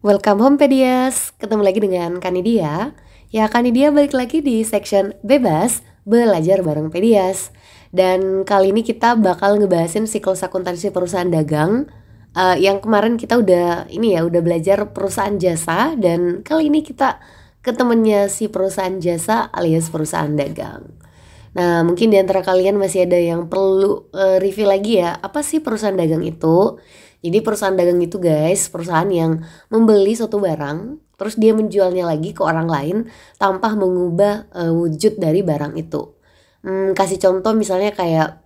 Welcome home Pedias, ketemu lagi dengan Kanidia. Ya Kanidia balik lagi di section bebas belajar bareng Pedias. Dan kali ini kita bakal ngebahasin siklus akuntansi perusahaan dagang. Yang kemarin kita udah belajar perusahaan jasa. Dan kali ini kita ke temennya si perusahaan jasa alias perusahaan dagang. Nah mungkin di antara kalian masih ada yang perlu review lagi ya. Apa sih perusahaan dagang itu? Jadi perusahaan dagang itu guys, perusahaan yang membeli suatu barang, terus dia menjualnya lagi ke orang lain tanpa mengubah wujud dari barang itu. Kasih contoh misalnya kayak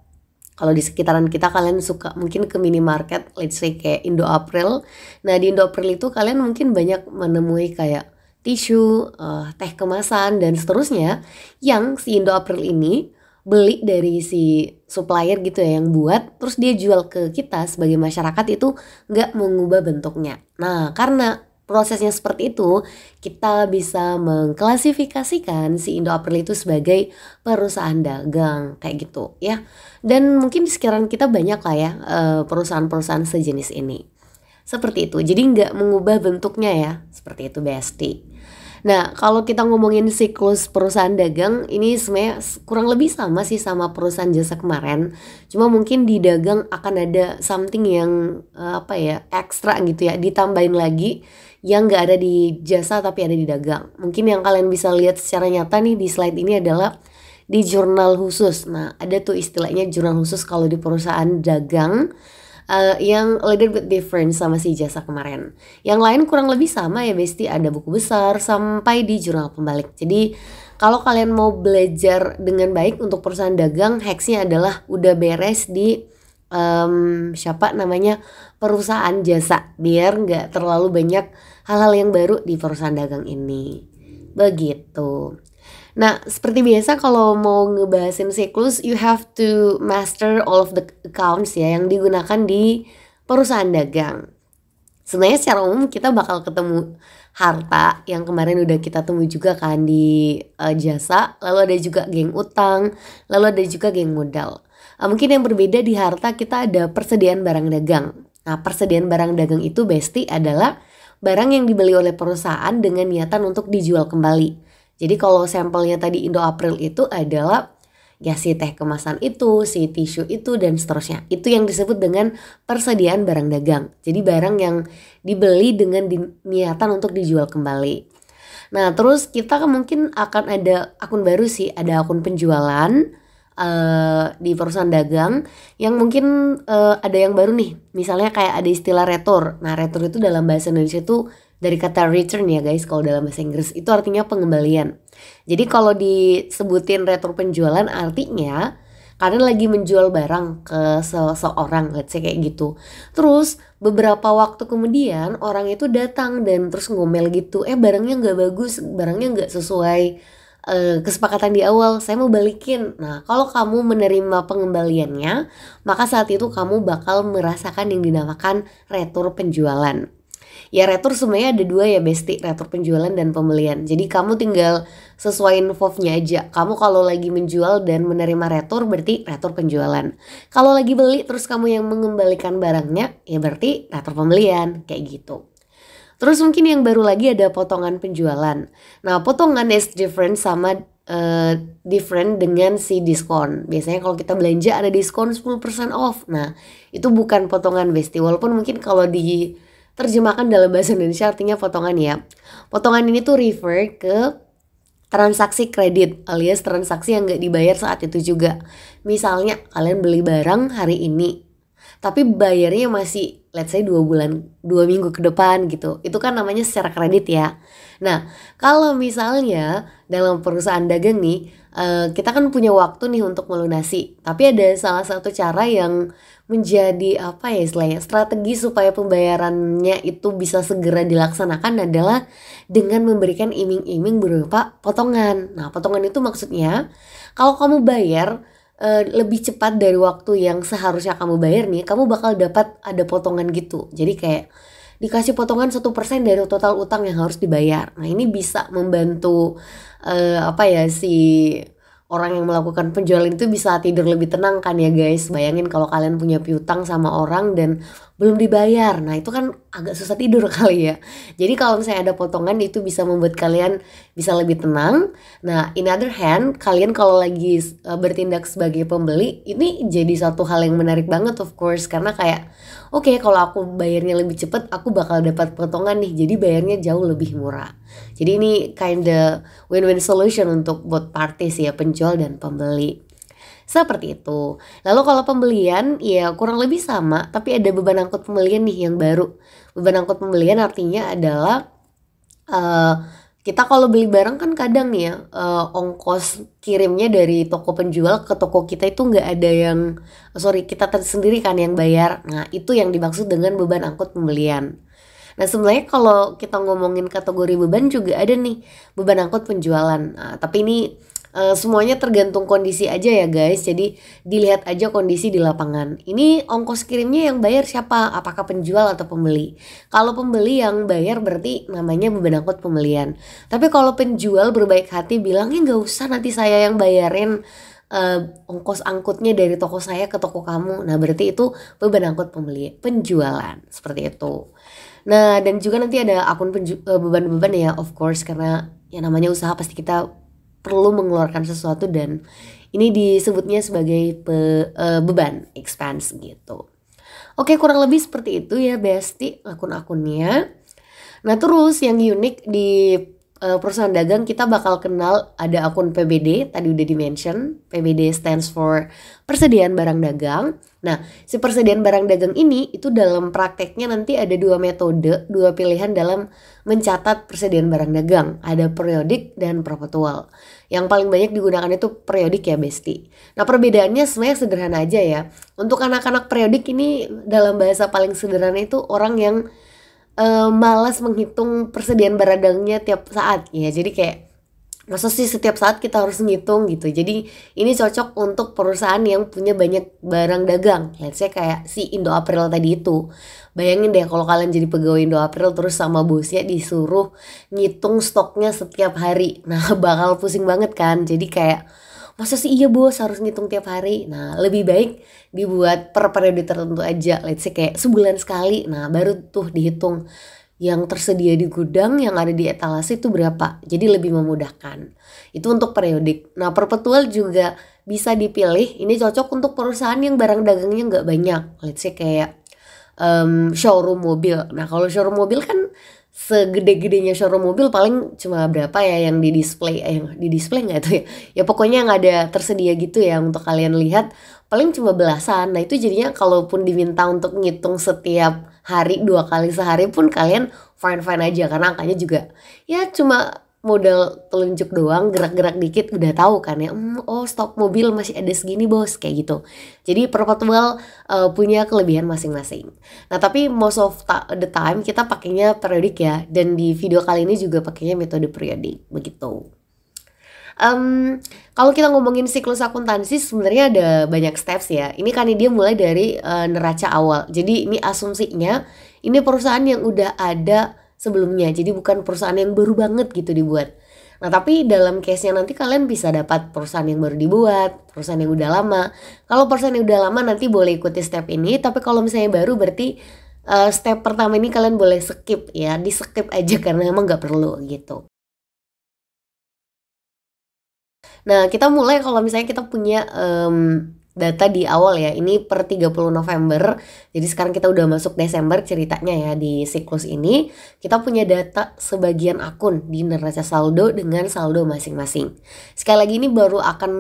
kalau di sekitaran kita kalian suka mungkin ke minimarket, let's say kayak Indo April. Nah di Indo April itu kalian mungkin banyak menemui kayak tisu, teh kemasan dan seterusnya yang si Indo April ini beli dari si supplier gitu ya yang buat, terus dia jual ke kita sebagai masyarakat itu nggak mengubah bentuknya. Nah karena prosesnya seperti itu, kita bisa mengklasifikasikan si Indo April itu sebagai perusahaan dagang kayak gitu ya. Dan mungkin di sekitaran kita banyak lah ya perusahaan-perusahaan sejenis ini. Seperti itu, jadi nggak mengubah bentuknya ya, seperti itu Besti. Nah kalau kita ngomongin siklus perusahaan dagang, ini sebenarnya kurang lebih sama sih sama perusahaan jasa kemarin. Cuma mungkin di dagang akan ada something yang ekstra gitu ya, ditambahin lagi yang gak ada di jasa tapi ada di dagang. Mungkin yang kalian bisa lihat secara nyata nih di slide ini adalah di jurnal khusus. Nah ada tuh istilahnya jurnal khusus kalau di perusahaan dagang. Yang a little bit different sama si jasa kemarin. Yang lain kurang lebih sama ya Besti, ada buku besar sampai di jurnal pembalik. Jadi kalau kalian mau belajar dengan baik untuk perusahaan dagang, hacksnya adalah udah beres di perusahaan jasa, biar nggak terlalu banyak hal-hal yang baru di perusahaan dagang ini. Begitu. Nah seperti biasa kalau mau ngebahasin siklus, you have to master all of the accounts ya yang digunakan di perusahaan dagang. Sebenarnya secara umum kita bakal ketemu harta yang kemarin udah kita temu juga kan di jasa. Lalu ada juga geng utang, lalu ada juga geng modal. Mungkin yang berbeda di harta kita ada persediaan barang dagang. Nah persediaan barang dagang itu Besti adalah barang yang dibeli oleh perusahaan dengan niatan untuk dijual kembali. Jadi kalau sampelnya tadi Indo April itu adalah ya si teh kemasan itu, si tisu itu dan seterusnya. Itu yang disebut dengan persediaan barang dagang. Jadi barang yang dibeli dengan niatan untuk dijual kembali. Nah terus kita mungkin akan ada akun baru sih, ada akun penjualan di perusahaan dagang yang mungkin ada yang baru nih. Misalnya kayak ada istilah retur. Nah retur itu dalam bahasa Indonesia itu dari kata return ya guys, kalau dalam bahasa Inggris itu artinya pengembalian. Jadi kalau disebutin retur penjualan artinya kalian lagi menjual barang ke seseorang, let's say kayak gitu. Terus beberapa waktu kemudian orang itu datang dan terus ngomel gitu, barangnya nggak bagus, barangnya nggak sesuai kesepakatan di awal, saya mau balikin. Nah kalau kamu menerima pengembaliannya, maka saat itu kamu bakal merasakan yang dinamakan retur penjualan. Ya retur sebenarnya ada dua ya Besti, retur penjualan dan pembelian. Jadi kamu tinggal sesuaiin FOF-nya aja. Kamu kalau lagi menjual dan menerima retur berarti retur penjualan. Kalau lagi beli terus kamu yang mengembalikan barangnya ya berarti retur pembelian kayak gitu. Terus mungkin yang baru lagi ada potongan penjualan. Nah potongan is different sama different dengan si diskon. Biasanya kalau kita belanja ada diskon 10% off. Nah itu bukan potongan Besti. Walaupun mungkin kalau diterjemahkan dalam bahasa Indonesia artinya potongan ya. Potongan ini tuh refer ke transaksi kredit alias transaksi yang gak dibayar saat itu juga. Misalnya kalian beli barang hari ini tapi bayarnya masih let's say 2 minggu ke depan gitu. Itu kan namanya secara kredit ya. Nah kalau misalnya dalam perusahaan dagang nih kita kan punya waktu nih untuk melunasi. Tapi ada salah satu cara yang menjadi istilahnya strategi supaya pembayarannya itu bisa segera dilaksanakan adalah dengan memberikan iming-iming berupa potongan. Nah potongan itu maksudnya kalau kamu bayar lebih cepat dari waktu yang seharusnya kamu bayar nih, kamu bakal dapat ada potongan gitu. Jadi kayak dikasih potongan 1% dari total utang yang harus dibayar. Nah ini bisa membantu si orang yang melakukan penjualan itu bisa tidur lebih tenang kan ya guys. Bayangin kalau kalian punya piutang sama orang dan belum dibayar. Nah itu kan agak susah tidur kali ya. Jadi kalau misalnya ada potongan itu bisa membuat kalian bisa lebih tenang. Nah in other hand, kalian kalau lagi bertindak sebagai pembeli, ini jadi satu hal yang menarik banget of course. Karena kayak oke, kalau aku bayarnya lebih cepet, aku bakal dapat potongan nih. Jadi bayarnya jauh lebih murah. Jadi ini kinda win-win solution untuk both parties ya, penjual dan pembeli. Seperti itu. Lalu kalau pembelian ya kurang lebih sama, tapi ada beban angkut pembelian nih yang baru. Beban angkut pembelian artinya adalah eh, kita kalau beli barang kan kadang nih ya ongkos kirimnya dari toko penjual ke toko kita itu nggak ada yang kita sendiri kan yang bayar. Nah itu yang dimaksud dengan beban angkut pembelian. Nah sebenarnya kalau kita ngomongin kategori beban juga ada nih beban angkut penjualan. Nah, tapi ini semuanya tergantung kondisi aja ya guys. Jadi dilihat aja kondisi di lapangan. Ini ongkos kirimnya yang bayar siapa? Apakah penjual atau pembeli? Kalau pembeli yang bayar berarti namanya beban angkut pembelian. Tapi kalau penjual berbaik hati bilangnya nggak usah, nanti saya yang bayarin ongkos angkutnya dari toko saya ke toko kamu. Nah berarti itu beban angkut penjualan seperti itu. Nah dan juga nanti ada akun beban-beban ya of course, karena yang namanya usaha pasti kita perlu mengeluarkan sesuatu dan ini disebutnya sebagai beban, expense gitu. Oke kurang lebih seperti itu ya Besti akun-akunnya. Nah terus yang unik di perusahaan dagang kita bakal kenal ada akun PBD, tadi udah di-mention. PBD stands for persediaan barang dagang. Nah si persediaan barang dagang ini itu dalam prakteknya nanti ada dua metode, dua pilihan dalam mencatat persediaan barang dagang. Ada periodik dan perpetual. Yang paling banyak digunakan itu periodik ya Besti. Nah perbedaannya sebenarnya sederhana aja ya. Untuk anak-anak periodik ini dalam bahasa paling sederhana itu orang yang malas menghitung persediaan barang dagangnya tiap saat ya. Jadi kayak masa sih setiap saat kita harus ngitung gitu. Jadi ini cocok untuk perusahaan yang punya banyak barang dagang. Let's say kayak si Indo April tadi itu. Bayangin deh kalau kalian jadi pegawai Indo April terus sama bosnya disuruh ngitung stoknya setiap hari. Nah bakal pusing banget kan. Jadi kayak masa sih iya bos harus ngitung tiap hari. Nah lebih baik dibuat per periode tertentu aja. Let's say kayak sebulan sekali. Nah baru tuh dihitung yang tersedia di gudang yang ada di etalase itu berapa. Jadi lebih memudahkan. Itu untuk periodik. Nah perpetual juga bisa dipilih. Ini cocok untuk perusahaan yang barang dagangnya nggak banyak. Let's say kayak showroom mobil. Nah kalau showroom mobil kan segede-gedenya showroom mobil paling cuma berapa ya yang di display nggak tuh ya pokoknya yang ada tersedia gitu ya untuk kalian lihat paling cuma belasan. Nah itu jadinya kalaupun diminta untuk ngitung setiap hari 2 kali sehari pun kalian fine aja karena angkanya juga ya cuma modal telunjuk doang, gerak-gerak dikit udah tahu kan ya. Oh stok mobil masih ada segini bos, kayak gitu. Jadi perpetual punya kelebihan masing-masing. Nah tapi most of the time kita pakainya periodik ya. Dan di video kali ini juga pakainya metode periodik begitu. Kalau kita ngomongin siklus akuntansi sebenarnya ada banyak steps ya. Ini kan dia mulai dari neraca awal. Jadi ini asumsinya ini perusahaan yang udah ada sebelumnya. Jadi bukan perusahaan yang baru banget gitu dibuat. Nah tapi dalam case-nya nanti kalian bisa dapat perusahaan yang baru dibuat, perusahaan yang udah lama. Kalau perusahaan yang udah lama nanti boleh ikuti step ini. Tapi kalau misalnya baru berarti step pertama ini kalian boleh skip ya. Di skip aja karena emang gak perlu gitu. Nah kita mulai kalau misalnya kita punya data di awal ya. Ini per 30 November. Jadi sekarang kita udah masuk Desember ceritanya ya di siklus ini. Kita punya data sebagian akun di neraca saldo dengan saldo masing-masing. Sekali lagi ini baru akan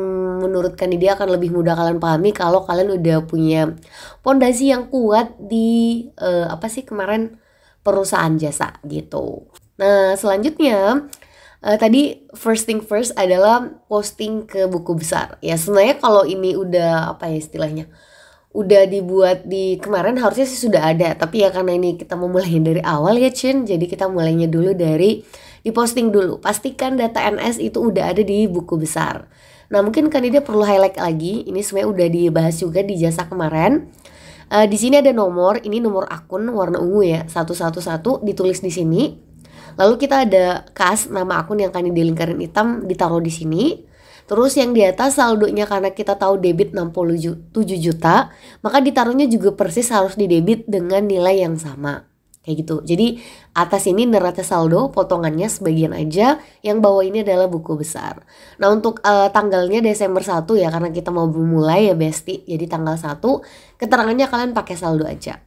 menurutkan dia akan lebih mudah kalian pahami kalau kalian udah punya pondasi yang kuat di kemarin perusahaan jasa gitu. Nah selanjutnya tadi first thing first adalah posting ke buku besar. Ya sebenarnya kalau ini udah istilahnya udah dibuat di kemarin harusnya sih sudah ada. Tapi ya karena ini kita mau mulai dari awal ya Chin. Jadi kita mulainya dulu dari diposting dulu. Pastikan data NS itu udah ada di buku besar. Nah mungkin kan dia perlu highlight lagi. Ini sebenarnya udah dibahas juga di jasa kemarin. Di sini ada nomor. Ini nomor akun warna ungu ya 111 ditulis di sini. Lalu kita ada kas nama akun yang kan di lingkaran hitam ditaruh di sini. Terus yang di atas saldonya karena kita tahu debit 67 juta, maka ditaruhnya juga persis harus di debit dengan nilai yang sama. Kayak gitu. Jadi atas ini neraca saldo, potongannya sebagian aja, yang bawah ini adalah buku besar. Nah untuk tanggalnya Desember 1 ya, karena kita mau memulai ya Besti. Jadi tanggal 1, keterangannya kalian pakai saldo aja.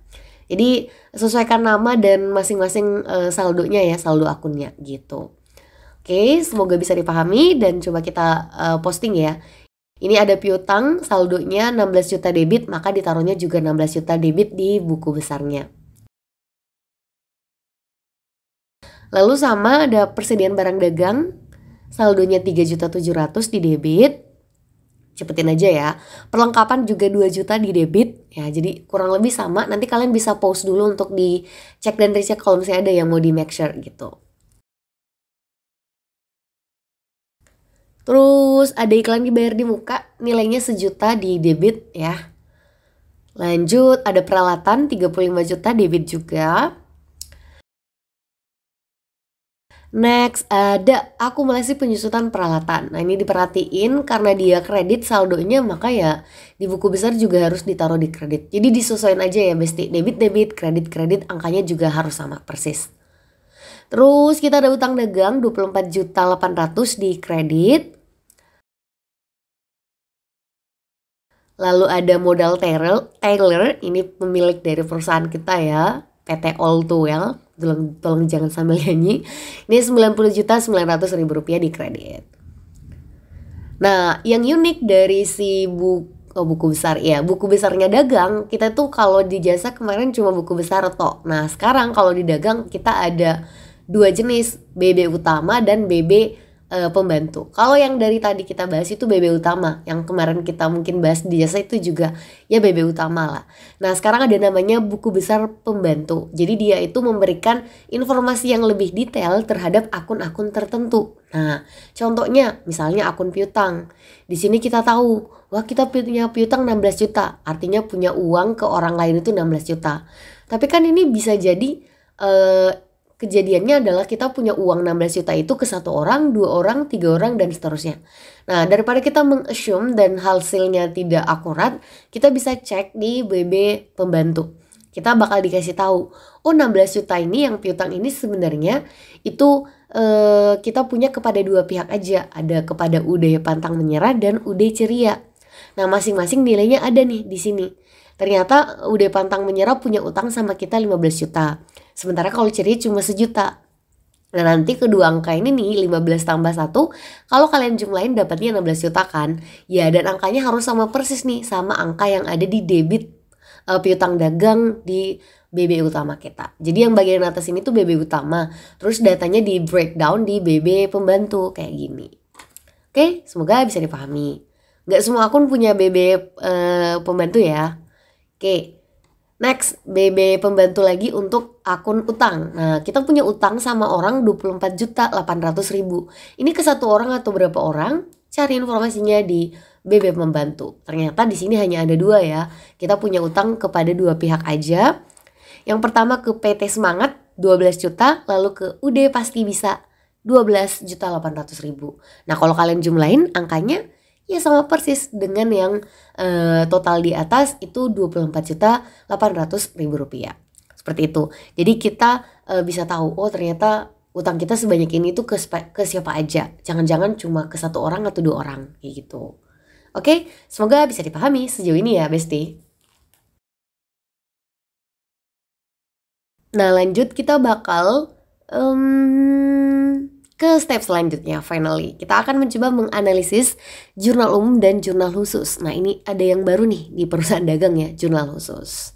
Jadi sesuaikan nama dan masing-masing saldonya ya, saldo akunnya gitu. Oke, semoga bisa dipahami dan coba kita posting ya. Ini ada piutang, saldonya 16 juta debit, maka ditaruhnya juga 16 juta debit di buku besarnya. Lalu sama ada persediaan barang dagang, saldonya 3.700.000 di debit. Cepetin aja ya. Perlengkapan juga 2 juta di debit. Ya, jadi kurang lebih sama. Nanti kalian bisa pause dulu untuk dicek dan recheck kalau misalnya ada yang mau di make sure gitu. Terus ada iklan dibayar di muka, nilainya 1 juta di debit ya. Lanjut ada peralatan 35 juta debit juga. Next ada akumulasi penyusutan peralatan. Nah ini diperhatiin karena dia kredit saldonya, maka ya di buku besar juga harus ditaruh di kredit. Jadi disesuaikan aja ya Besti, debit, kredit, angkanya juga harus sama persis. Terus kita ada utang dagang 24.800.000 di kredit. Lalu ada modal Taylor, ini pemilik dari perusahaan kita ya, PT All Too Well, tolong jangan sambil nyanyi. Ini 90.900.000 rupiah di kredit. Nah yang unik dari si buku besar ya, buku besarnya dagang, kita tuh kalau di jasa kemarin cuma buku besar tok. Nah sekarang kalau di dagang kita ada 2 jenis, BB utama dan BB pembantu. Kalau yang dari tadi kita bahas itu BB utama, yang kemarin kita mungkin bahas di jasa itu juga ya BB utama lah. Nah sekarang ada namanya buku besar pembantu. Jadi dia itu memberikan informasi yang lebih detail terhadap akun-akun tertentu. Nah contohnya misalnya akun piutang. Di sini kita tahu, wah kita punya piutang 16 juta, artinya punya uang ke orang lain itu 16 juta. Tapi kan ini bisa jadi kejadiannya adalah kita punya uang 16 juta itu ke 1 orang, 2 orang, 3 orang dan seterusnya. Nah daripada kita meng-assume dan hasilnya tidak akurat, kita bisa cek di BB pembantu. Kita bakal dikasih tahu, oh 16 juta ini yang piutang ini sebenarnya itu kita punya kepada 2 pihak aja. Ada kepada UD Pantang Menyerah dan UD Ceria. Nah masing-masing nilainya ada nih di sini. Ternyata UD Pantang Menyerah punya utang sama kita 15 juta. Sementara kalau Ceria cuma 1 juta. Nah nanti kedua angka ini nih 15 tambah 1, kalau kalian jumlahin dapatnya 16 juta kan. Ya dan angkanya harus sama persis nih sama angka yang ada di debit piutang dagang di BB utama kita. Jadi yang bagian atas ini tuh BB utama. Terus datanya di breakdown di BB pembantu kayak gini. Oke, semoga bisa dipahami. Gak semua akun punya BB pembantu ya. Oke. Next, BB pembantu lagi untuk akun utang. Nah, kita punya utang sama orang 24.800.000. Ini ke 1 orang atau berapa orang? Cari informasinya di BB pembantu. Ternyata di sini hanya ada 2 ya. Kita punya utang kepada 2 pihak aja. Yang pertama ke PT Semangat 12 juta, lalu ke UD Pasti Bisa 12.800.000. Nah, kalau kalian jumlahin angkanya ya sama persis dengan yang total di atas itu 24.800.000 rupiah. Seperti itu. Jadi kita bisa tahu, oh ternyata utang kita sebanyak ini tuh ke siapa aja. Jangan-jangan cuma ke 1 orang atau 2 orang kayak gitu. Oke, semoga bisa dipahami sejauh ini ya Besti. Nah lanjut kita bakal ke step selanjutnya, finally. Kita akan mencoba menganalisis jurnal umum dan jurnal khusus. Nah ini ada yang baru nih di perusahaan dagang ya, jurnal khusus.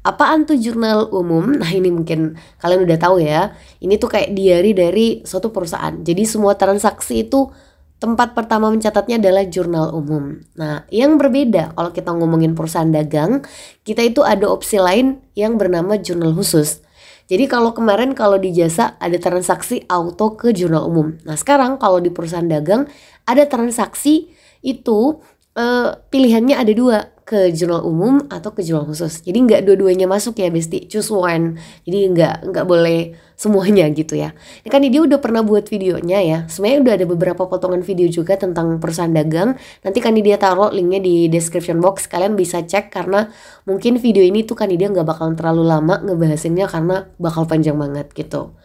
Apaan tuh jurnal umum? Nah ini mungkin kalian udah tahu ya. Ini tuh kayak diary dari suatu perusahaan. Jadi semua transaksi itu tempat pertama mencatatnya adalah jurnal umum. Nah yang berbeda kalau kita ngomongin perusahaan dagang, kita itu ada opsi lain yang bernama jurnal khusus. Jadi kalau kemarin kalau di jasa ada transaksi auto ke jurnal umum. Nah sekarang kalau di perusahaan dagang ada transaksi itu pilihannya ada 2. ke jurnal umum atau ke jurnal khusus. Jadi nggak dua-duanya masuk ya Besti, choose one. Jadi nggak boleh semuanya gitu ya. Ini kan dia udah pernah buat videonya ya. Sebenarnya udah ada beberapa potongan video juga tentang perusahaan dagang. Nanti kan dia taruh linknya di description box. Kalian bisa cek karena mungkin video ini tuh kan dia nggak bakalan terlalu lama ngebahasinnya karena bakal panjang banget gitu.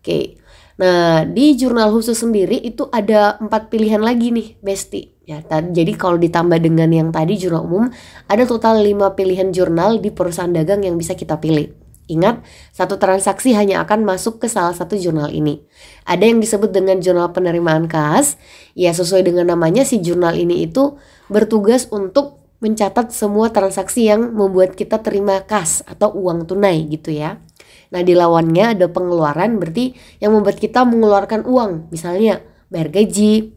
Oke. Nah, di jurnal khusus sendiri itu ada 4 pilihan lagi nih, Besti. Ya, jadi kalau ditambah dengan yang tadi jurnal umum, ada total 5 pilihan jurnal di perusahaan dagang yang bisa kita pilih. Ingat, satu transaksi hanya akan masuk ke salah satu jurnal ini. Ada yang disebut dengan jurnal penerimaan kas. Ya, sesuai dengan namanya, si jurnal ini itu bertugas untuk mencatat semua transaksi yang membuat kita terima kas atau uang tunai gitu ya. Nah, di lawannya ada pengeluaran, berarti yang membuat kita mengeluarkan uang, misalnya bayar gaji,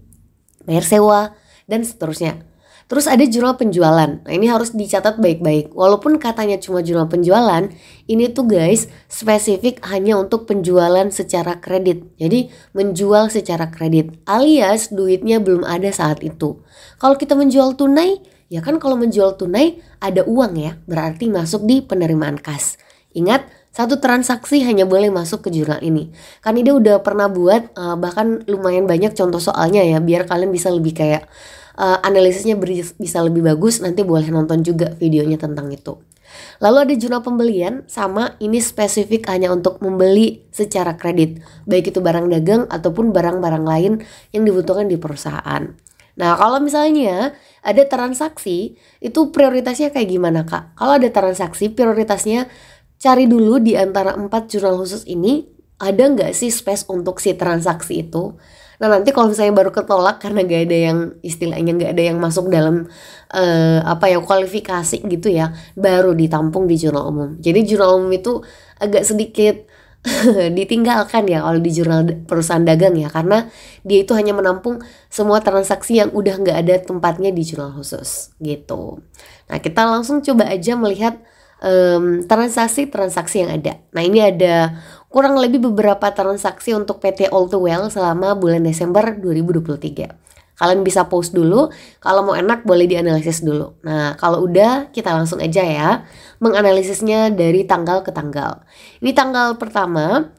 bayar sewa, dan seterusnya. Terus ada jurnal penjualan. Nah, ini harus dicatat baik-baik. Walaupun katanya cuma jurnal penjualan, ini tuh guys spesifik hanya untuk penjualan secara kredit. Jadi menjual secara kredit, alias duitnya belum ada saat itu. Kalau kita menjual tunai, ya kan kalau menjual tunai ada uang ya, berarti masuk di penerimaan kas. Ingat, satu transaksi hanya boleh masuk ke jurnal ini. Kan dia udah pernah buat bahkan lumayan banyak contoh soalnya ya, biar kalian bisa lebih kayak analisisnya bisa lebih bagus. Nanti boleh nonton juga videonya tentang itu. Lalu ada jurnal pembelian, sama ini spesifik hanya untuk membeli secara kredit, baik itu barang dagang ataupun barang-barang lain yang dibutuhkan di perusahaan. Nah, kalau misalnya ada transaksi, itu prioritasnya kayak gimana Kak? Kalau ada transaksi, prioritasnya cari dulu di antara 4 jurnal khusus ini, ada nggak sih space untuk si transaksi itu. Nah, nanti kalau misalnya baru ketolak karena nggak ada yang istilahnya nggak ada yang masuk dalam kualifikasi gitu ya, baru ditampung di jurnal umum. Jadi jurnal umum itu agak sedikit ditinggalkan ya kalau di jurnal perusahaan dagang ya, karena dia itu hanya menampung semua transaksi yang udah nggak ada tempatnya di jurnal khusus gitu. Nah, kita langsung coba aja melihat transaksi-transaksi yang ada. Nah, ini ada kurang lebih beberapa transaksi untuk PT All Too Well selama bulan Desember 2023. Kalian bisa pause dulu, kalau mau enak boleh dianalisis dulu. Nah, kalau udah kita langsung aja ya menganalisisnya dari tanggal ke tanggal. Ini tanggal pertama,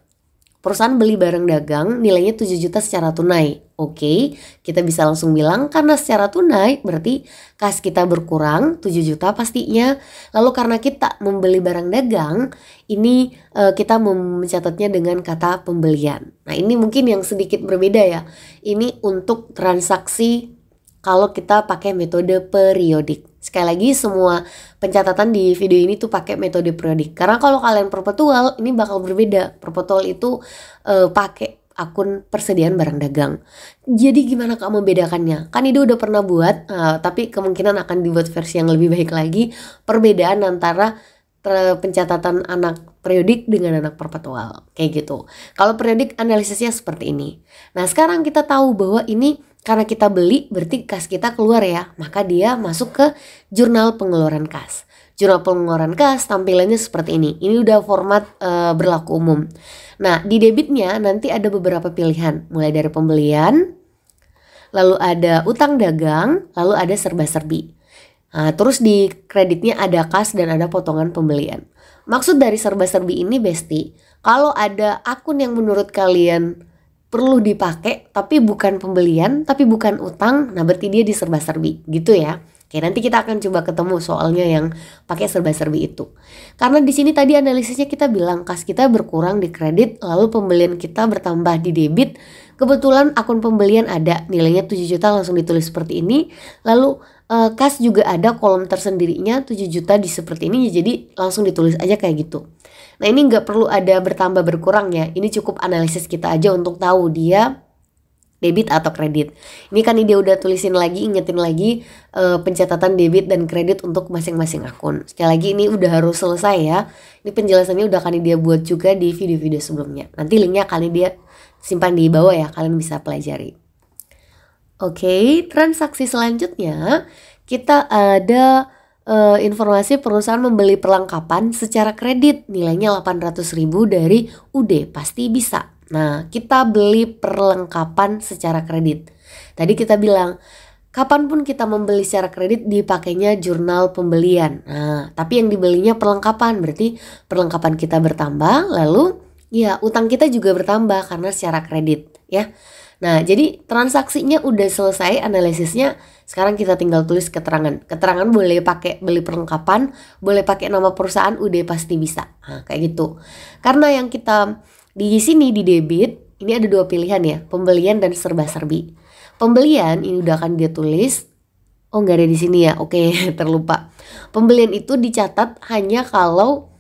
perusahaan beli barang dagang nilainya 7 juta secara tunai. Oke, kita bisa langsung bilang karena secara tunai berarti kas kita berkurang 7 juta pastinya. Lalu karena kita membeli barang dagang, ini kita mencatatnya dengan kata pembelian. Nah, ini mungkin yang sedikit berbeda ya. Ini untuk transaksi kalau kita pakai metode periodik. Sekali lagi semua pencatatan di video ini tuh pakai metode periodik. Karena kalau kalian perpetual ini bakal berbeda. Perpetual itu pakai akun persediaan barang dagang. Jadi gimana Kak membedakannya? Kan itu udah pernah buat, tapi kemungkinan akan dibuat versi yang lebih baik lagi. Perbedaan antara pencatatan anak periodik dengan anak perpetual. Kayak gitu. Kalau periodik analisisnya seperti ini. Nah, sekarang kita tahu bahwa ini karena kita beli berarti kas kita keluar ya, maka dia masuk ke jurnal pengeluaran kas. Jurnal pengeluaran kas tampilannya seperti ini. Ini udah format berlaku umum. Nah, di debitnya nanti ada beberapa pilihan, mulai dari pembelian, lalu ada utang dagang, lalu ada serba-serbi. Nah, terus di kreditnya ada kas dan ada potongan pembelian. Maksud dari serba-serbi ini Besti, kalau ada akun yang menurut kalian perlu dipakai tapi bukan pembelian, tapi bukan utang, nah berarti dia di serba-serbi gitu ya. Oke, nanti kita akan coba ketemu soalnya yang pakai serba-serbi itu. Karena di sini tadi analisisnya kita bilang kas kita berkurang di kredit, lalu pembelian kita bertambah di debit. Kebetulan akun pembelian ada, nilainya 7 juta langsung ditulis seperti ini. Lalu kas juga ada kolom tersendirinya 7 juta di seperti ini, jadi langsung ditulis aja kayak gitu. Nah, ini nggak perlu ada bertambah berkurang ya, ini cukup analisis kita aja untuk tahu dia debit atau kredit. Ini kan dia udah tulisin lagi, ingetin lagi pencatatan debit dan kredit untuk masing-masing akun. Sekali lagi ini udah harus selesai ya. Ini penjelasannya udah kali dia buat juga di video-video sebelumnya. Nanti linknya kali dia simpan di bawah ya, kalian bisa pelajari. Oke, transaksi selanjutnya kita ada informasi perusahaan membeli perlengkapan secara kredit nilainya 800.000 dari UD pasti bisa. Nah, kita beli perlengkapan secara kredit. Tadi kita bilang kapanpun kita membeli secara kredit dipakainya jurnal pembelian. Nah, tapi yang dibelinya perlengkapan, berarti perlengkapan kita bertambah, lalu ya utang kita juga bertambah karena secara kredit ya. Nah, jadi transaksinya udah selesai analisisnya. Sekarang kita tinggal tulis keterangan. Keterangan boleh pakai beli perlengkapan, boleh pakai nama perusahaan, udah pasti bisa. Nah, kayak gitu. Karena yang kita di sini di debit, ini ada dua pilihan ya, pembelian dan serba-serbi. Pembelian ini udah akan dia tulis. Oh, nggak ada di sini ya. Oke, terlupa. Pembelian itu dicatat hanya kalau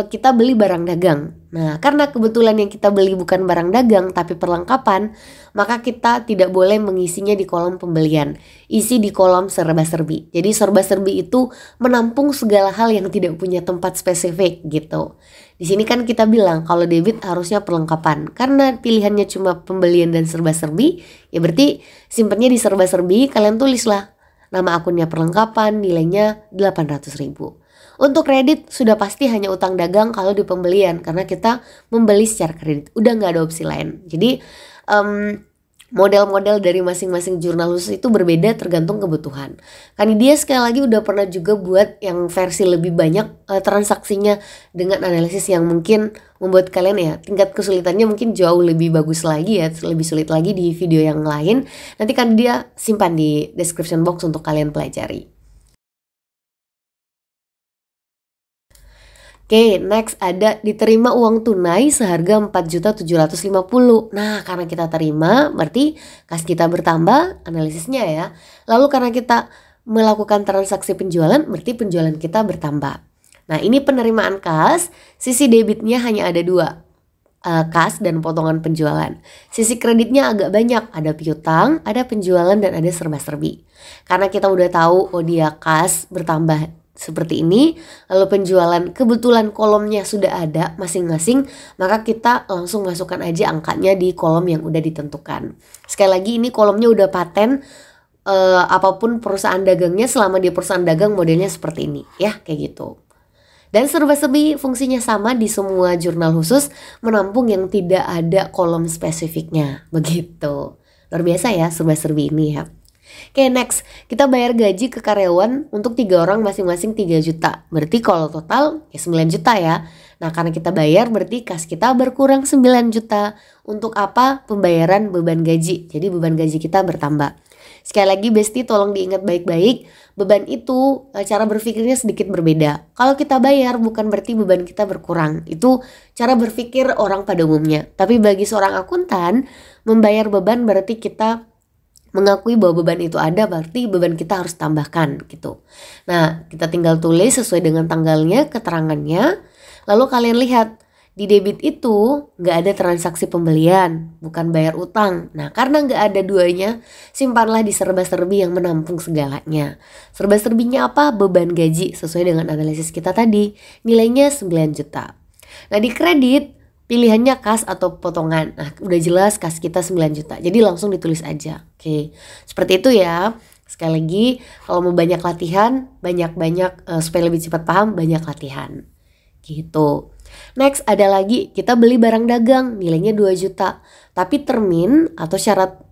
kita beli barang dagang. Nah, karena kebetulan yang kita beli bukan barang dagang tapi perlengkapan, maka kita tidak boleh mengisinya di kolom pembelian. Isi di kolom serba-serbi. Jadi serba-serbi itu menampung segala hal yang tidak punya tempat spesifik gitu. Di sini kan kita bilang kalau debit harusnya perlengkapan. Karena pilihannya cuma pembelian dan serba-serbi, ya berarti simpennya di serba-serbi, kalian tulislah nama akunnya perlengkapan, nilainya 800.000. Untuk kredit sudah pasti hanya utang dagang kalau di pembelian karena kita membeli secara kredit, udah nggak ada opsi lain. Jadi model-model dari masing-masing jurnal khusus itu berbeda tergantung kebutuhan. Kan dia sekali lagi udah pernah juga buat yang versi lebih banyak transaksinya dengan analisis yang mungkin membuat kalian ya tingkat kesulitannya mungkin jauh lebih bagus lagi ya, lebih sulit lagi di video yang lain. Nanti kan dia simpan di description box untuk kalian pelajari. Oke, next ada diterima uang tunai seharga 4.750.000. Nah, karena kita terima berarti kas kita bertambah analisisnya ya. Lalu karena kita melakukan transaksi penjualan berarti penjualan kita bertambah. Nah, ini penerimaan kas, sisi debitnya hanya ada dua. Kas dan potongan penjualan. Sisi kreditnya agak banyak, ada piutang, ada penjualan dan ada serba-serbi. Karena kita udah tahu oh dia kas bertambah seperti ini, lalu penjualan kebetulan kolomnya sudah ada masing-masing, maka kita langsung masukkan aja angkanya di kolom yang udah ditentukan. Sekali lagi ini kolomnya udah paten, apapun perusahaan dagangnya selama di perusahaan dagang modelnya seperti ini ya, kayak gitu. Dan serba-serbi fungsinya sama di semua jurnal khusus, menampung yang tidak ada kolom spesifiknya, begitu. Luar biasa ya serba-serbi ini ya. Oke, next kita bayar gaji ke karyawan untuk 3 orang masing-masing 3 juta. Berarti kalau total ya 9 juta ya. Nah, karena kita bayar berarti kas kita berkurang 9 juta. Untuk apa? Pembayaran beban gaji. Jadi beban gaji kita bertambah. Sekali lagi Besti tolong diingat baik-baik, beban itu cara berpikirnya sedikit berbeda. Kalau kita bayar bukan berarti beban kita berkurang. Itu cara berpikir orang pada umumnya. Tapi bagi seorang akuntan, membayar beban berarti kita mengakui bahwa beban itu ada, berarti beban kita harus tambahkan gitu. Nah, kita tinggal tulis sesuai dengan tanggalnya, keterangannya. Lalu kalian lihat di debit itu nggak ada transaksi pembelian, bukan bayar utang. Nah, karena nggak ada duanya, simpanlah di serba-serbi yang menampung segalanya. Serba-serbinya apa? Beban gaji sesuai dengan analisis kita tadi. Nilainya 9 juta. Nah, di kredit pilihannya kas atau potongan. Nah, udah jelas kas kita 9 juta. Jadi langsung ditulis aja. Oke. Seperti itu ya. Sekali lagi, kalau mau banyak latihan, banyak-banyak supaya lebih cepat paham, banyak latihan. Gitu. Next ada lagi kita beli barang dagang nilainya 2 juta. Tapi termin atau syarat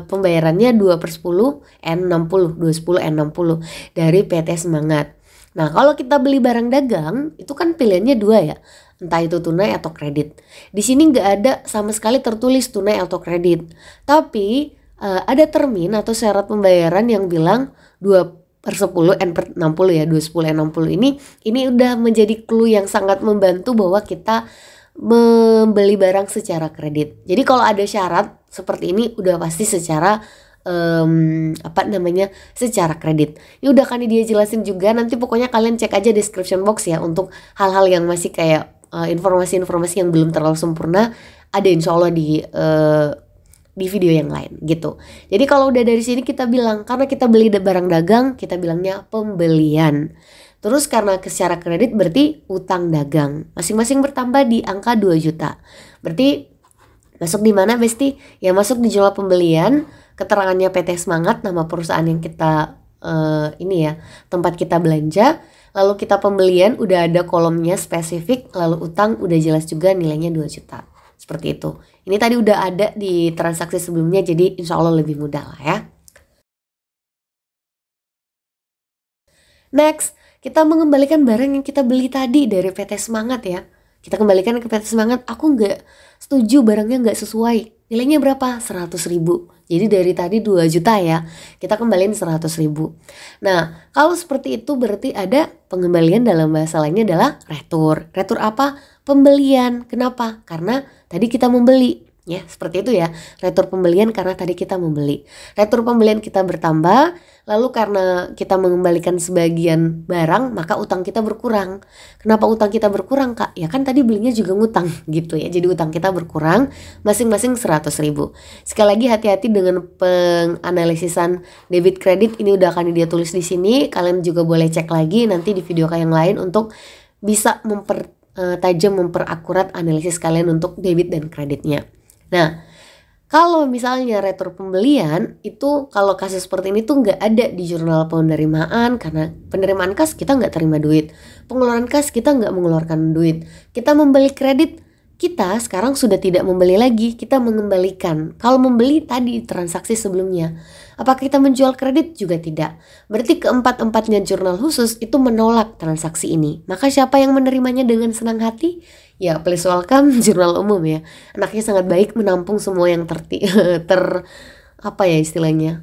pembayarannya 2/10 N60, 2/10 N60 dari PT Semangat. Nah, kalau kita beli barang dagang itu kan pilihannya 2 ya. Entah itu tunai atau kredit. Di sini nggak ada sama sekali tertulis tunai atau kredit. Tapi ada termin atau syarat pembayaran yang bilang 2/10 N/60 ya, 2/10 N60 ini udah menjadi clue yang sangat membantu bahwa kita membeli barang secara kredit. Jadi kalau ada syarat seperti ini udah pasti secara secara kredit. Ya udah kan dia jelasin juga, nanti pokoknya kalian cek aja description box ya untuk hal-hal yang masih kayak informasi-informasi yang belum terlalu sempurna, ada insya Allah di video yang lain gitu. Jadi kalau udah dari sini kita bilang karena kita beli barang dagang, kita bilangnya pembelian. Terus karena secara kredit berarti utang dagang. Masing-masing bertambah di angka 2 juta. Berarti masuk di mana Besti? Ya masuk di jurnal pembelian, keterangannya PT Semangat, nama perusahaan yang kita tempat kita belanja. Lalu kita pembelian udah ada kolomnya spesifik, lalu utang udah jelas juga nilainya 2 juta. Seperti itu. Ini tadi udah ada di transaksi sebelumnya, jadi insya Allah lebih mudah lah ya. Next, kita mengembalikan barang yang kita beli tadi dari PT Semangat ya. Kita kembalikan ke PT Semangat, aku nggak setuju barangnya nggak sesuai. Nilainya berapa? 100.000. Jadi dari tadi 2 juta ya, kita kembaliin 100.000. Nah, kalau seperti itu berarti ada pengembalian, dalam bahasa lainnya adalah retur. Retur apa? Pembelian. Kenapa? Karena tadi kita membeli. Ya, seperti itu ya. Retur pembelian karena tadi kita membeli. Retur pembelian kita bertambah, lalu karena kita mengembalikan sebagian barang, maka utang kita berkurang. Kenapa utang kita berkurang, Kak? Ya kan tadi belinya juga ngutang gitu ya. Jadi utang kita berkurang masing-masing 100.000. Sekali lagi hati-hati dengan penganalisisan debit kredit, ini udah akan dia tulis di sini. Kalian juga boleh cek lagi nanti di video yang lain untuk bisa memperakurat analisis kalian untuk debit dan kreditnya. Nah, kalau misalnya retur pembelian itu kalau kasus seperti ini tuh nggak ada di jurnal penerimaan, karena penerimaan kas kita nggak terima duit, pengeluaran kas kita nggak mengeluarkan duit, kita membeli kredit, kita sekarang sudah tidak membeli lagi, kita mengembalikan. Kalau membeli tadi transaksi sebelumnya, apakah kita menjual kredit? Juga tidak. Berarti keempat-empatnya jurnal khusus itu menolak transaksi ini. Maka siapa yang menerimanya dengan senang hati? Ya, please welcome jurnal umum ya. Anaknya sangat baik menampung semua yang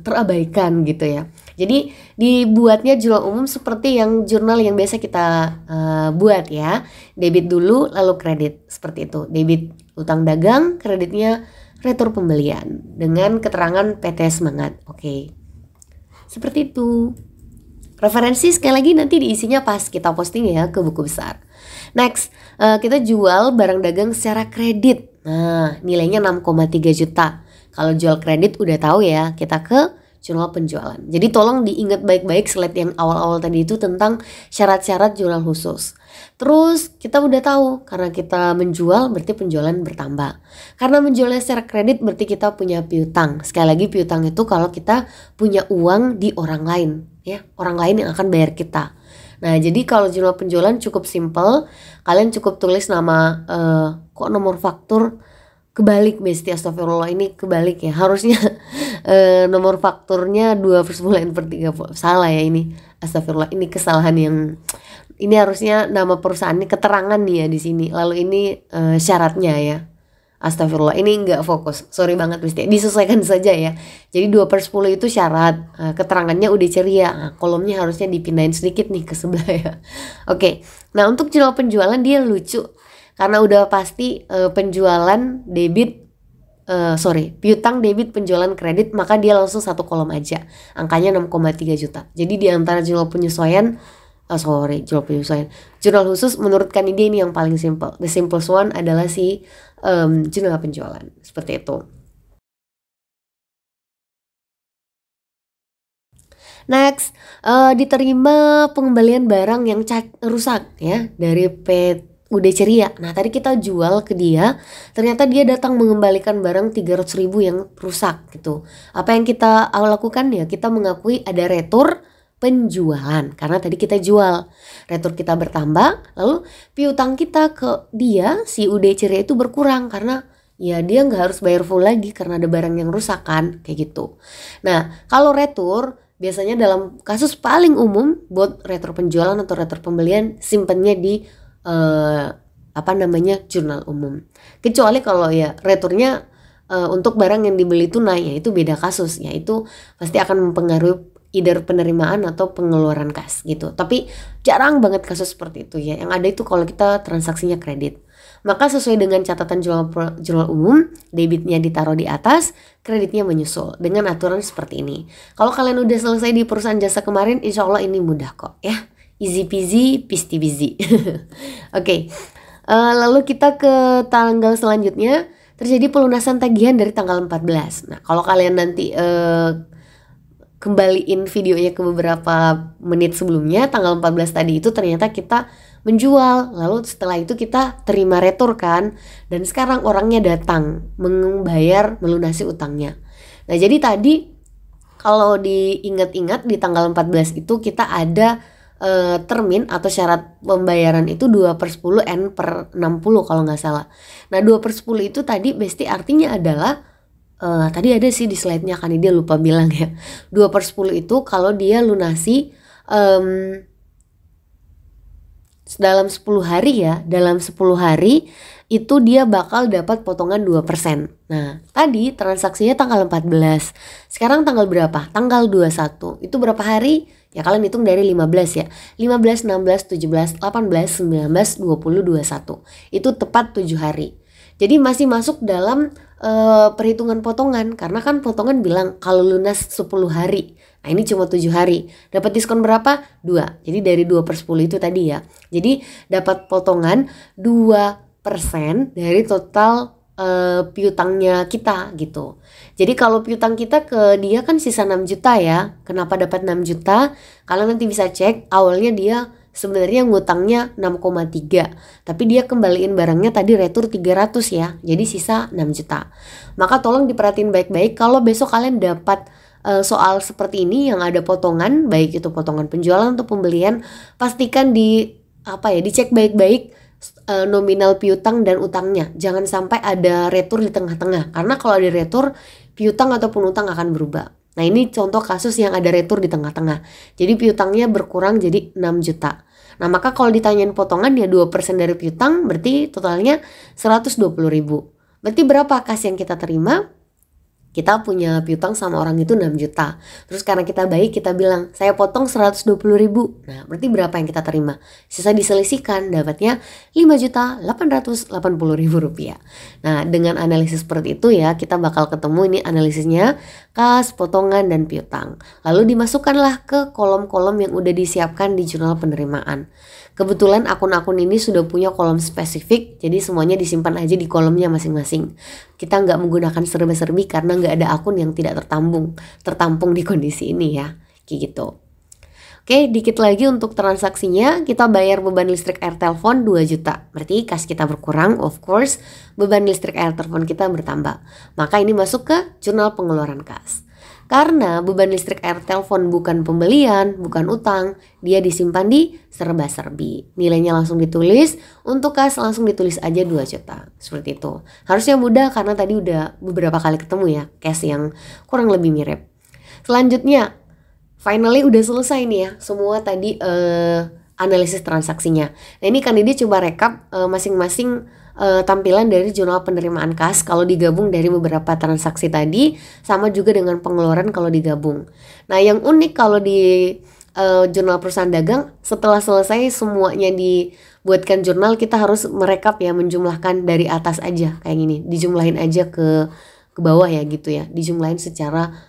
terabaikan gitu ya. Jadi dibuatnya jurnal umum seperti yang jurnal yang biasa kita buat ya. Debit dulu lalu kredit, seperti itu. Debit utang dagang, kreditnya retur pembelian dengan keterangan PT Semangat. Oke. Seperti itu. Referensi sekali lagi nanti diisinya pas kita posting ya ke buku besar. Next, kita jual barang dagang secara kredit. Nah, nilainya 6,3 juta. Kalau jual kredit udah tahu ya, kita ke jurnal penjualan. Jadi tolong diingat baik-baik slide yang awal-awal tadi itu tentang syarat-syarat jurnal khusus. Terus kita udah tahu karena kita menjual berarti penjualan bertambah. Karena menjualnya secara kredit berarti kita punya piutang. Sekali lagi piutang itu kalau kita punya uang di orang lain ya, orang lain yang akan bayar kita. Nah, jadi kalau jurnal penjualan cukup simple. Kalian cukup tulis nama, kok nomor faktur kebalik Besti, astagfirullah, ini kebalik ya. Harusnya nomor fakturnya 2/9/30. Salah ya ini. Astagfirullah, ini kesalahan yang ini harusnya nama perusahaannya keterangan nih ya di sini. Lalu ini syaratnya ya. Astagfirullah, ini nggak fokus. Sorry banget Besti. Disesuaikan saja ya. Jadi 2/10 itu syarat. Keterangannya udah ceria. Nah, kolomnya harusnya dipindahin sedikit nih ke sebelah ya. Oke. Nah, untuk jurnal penjualan dia lucu. Karena udah pasti penjualan debit, piutang debit penjualan kredit, maka dia langsung satu kolom aja. Angkanya 6,3 juta. Jadi di antara jurnal penyesuaian, jurnal khusus menurut Kanidia ini yang paling simple. The simplest one adalah si jurnal penjualan. Seperti itu. Next, diterima pengembalian barang yang rusak ya dari UD Ceria. Nah, tadi kita jual ke dia, ternyata dia datang mengembalikan barang 300.000 yang rusak gitu. Apa yang kita lakukan ya, kita mengakui ada retur penjualan karena tadi kita jual, retur kita bertambah, lalu piutang kita ke dia si UD Ceria itu berkurang karena ya dia nggak harus bayar full lagi karena ada barang yang rusak kan, kayak gitu. Nah, kalau retur biasanya dalam kasus paling umum buat retur penjualan atau retur pembelian simpennya di jurnal umum. Kecuali kalau ya returnya untuk barang yang dibeli tunai, ya itu beda kasus, ya itu pasti akan mempengaruhi either penerimaan atau pengeluaran kas gitu. Tapi jarang banget kasus seperti itu ya. Yang ada itu kalau kita transaksinya kredit. Maka sesuai dengan catatan jurnal umum, debitnya ditaruh di atas, kreditnya menyusul dengan aturan seperti ini. Kalau kalian udah selesai di perusahaan jasa kemarin, insya Allah ini mudah kok ya. Easy peasy, pisti busy. Oke. Lalu kita ke tanggal selanjutnya, terjadi pelunasan tagihan dari tanggal 14. Nah, kalau kalian nanti kembaliin videonya ke beberapa menit sebelumnya, tanggal 14 tadi itu ternyata kita menjual, lalu setelah itu kita terima retur kan, dan sekarang orangnya datang membayar, melunasi utangnya. Nah, jadi tadi kalau diingat-ingat di tanggal 14 itu kita ada termin atau syarat pembayaran itu 2/10 N/60 kalau nggak salah. Nah, 2/10 itu tadi Besti artinya adalah tadi ada sih di slide-nya kan, dia lupa bilang ya. 2/10 itu kalau dia lunasi dalam 10 hari ya, dalam 10 hari itu dia bakal dapat potongan 2%. Nah, tadi transaksinya tanggal 14. Sekarang tanggal berapa? Tanggal 21. Itu berapa hari? Ya kalian hitung dari 15 ya. 15, 16, 17, 18, 19, 20, 21. Itu tepat 7 hari. Jadi masih masuk dalam perhitungan potongan. Karena kan potongan bilang kalau lunas 10 hari. Nah ini cuma 7 hari. Dapat diskon berapa? 2. Jadi dari 2/10 itu tadi ya. Jadi dapat potongan 2% dari total piutangnya kita gitu. Jadi kalau piutang kita ke dia kan sisa 6 juta ya. Kenapa dapat 6 juta? Kalian nanti bisa cek awalnya dia sebenarnya ngutangnya 6,3, tapi dia kembaliin barangnya tadi retur 300 ya. Jadi sisa 6 juta. Maka tolong diperhatiin baik-baik kalau besok kalian dapat soal seperti ini yang ada potongan, baik itu potongan penjualan atau pembelian, pastikan dicek baik-baik nominal piutang dan utangnya. Jangan sampai ada retur di tengah-tengah, karena kalau ada retur piutang ataupun utang akan berubah. Nah ini contoh kasus yang ada retur di tengah-tengah. Jadi piutangnya berkurang jadi 6 juta. Nah maka kalau ditanyain potongan ya 2% dari piutang berarti totalnya 120.000. Berarti berapa kas yang kita terima? Kita punya piutang sama orang itu 6 juta. Terus karena kita baik kita bilang saya potong 120.000. Nah berarti berapa yang kita terima? Sisa diselisihkan dapatnya 5.880.000 rupiah. Nah dengan analisis seperti itu ya kita bakal ketemu ini analisisnya kas, potongan, dan piutang. Lalu dimasukkanlah ke kolom-kolom yang udah disiapkan di jurnal penerimaan. Kebetulan akun-akun ini sudah punya kolom spesifik, jadi semuanya disimpan aja di kolomnya masing-masing. Kita nggak menggunakan serba-serbi karena nggak ada akun yang tidak tertampung di kondisi ini ya, kayak gitu. Oke, dikit lagi untuk transaksinya, kita bayar beban listrik air telepon 2 juta. Berarti kas kita berkurang, of course, beban listrik air telepon kita bertambah. Maka ini masuk ke jurnal pengeluaran kas. Karena beban listrik air telepon bukan pembelian, bukan utang, dia disimpan di serba-serbi. Nilainya langsung ditulis, untuk kas langsung ditulis aja 2 juta. Seperti itu. Harusnya mudah karena tadi udah beberapa kali ketemu ya, case yang kurang lebih mirip. Selanjutnya, finally udah selesai nih ya, semua tadi analisis transaksinya. Nah ini kan dia coba rekap masing-masing tampilan dari jurnal penerimaan kas kalau digabung dari beberapa transaksi tadi, sama juga dengan pengeluaran kalau digabung. Nah yang unik kalau di jurnal perusahaan dagang, setelah selesai semuanya dibuatkan jurnal, kita harus merekap ya, menjumlahkan dari atas aja kayak gini, dijumlahin aja ke bawah ya gitu ya, dijumlahin secara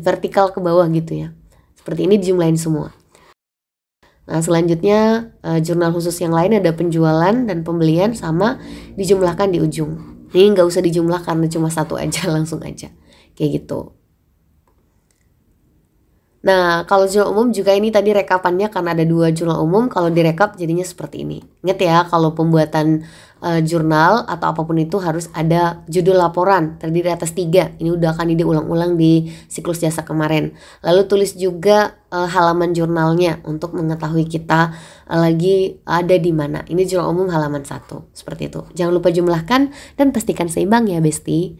vertikal ke bawah gitu ya, seperti ini dijumlahin semua. Nah selanjutnya jurnal khusus yang lain ada penjualan dan pembelian sama dijumlahkan di ujung. Ini nggak usah dijumlah karena cuma satu aja, langsung aja kayak gitu. Nah kalau jurnal umum juga ini tadi rekapannya karena ada 2 jurnal umum, kalau direkap jadinya seperti ini. Ingat ya kalau pembuatan jurnal atau apapun itu harus ada judul laporan terdiri atas 3. Ini udah akan diulang-ulang di siklus jasa kemarin. Lalu tulis juga halaman jurnalnya untuk mengetahui kita lagi ada di mana. Ini jurnal umum halaman 1 seperti itu. Jangan lupa jumlahkan dan pastikan seimbang ya Besti.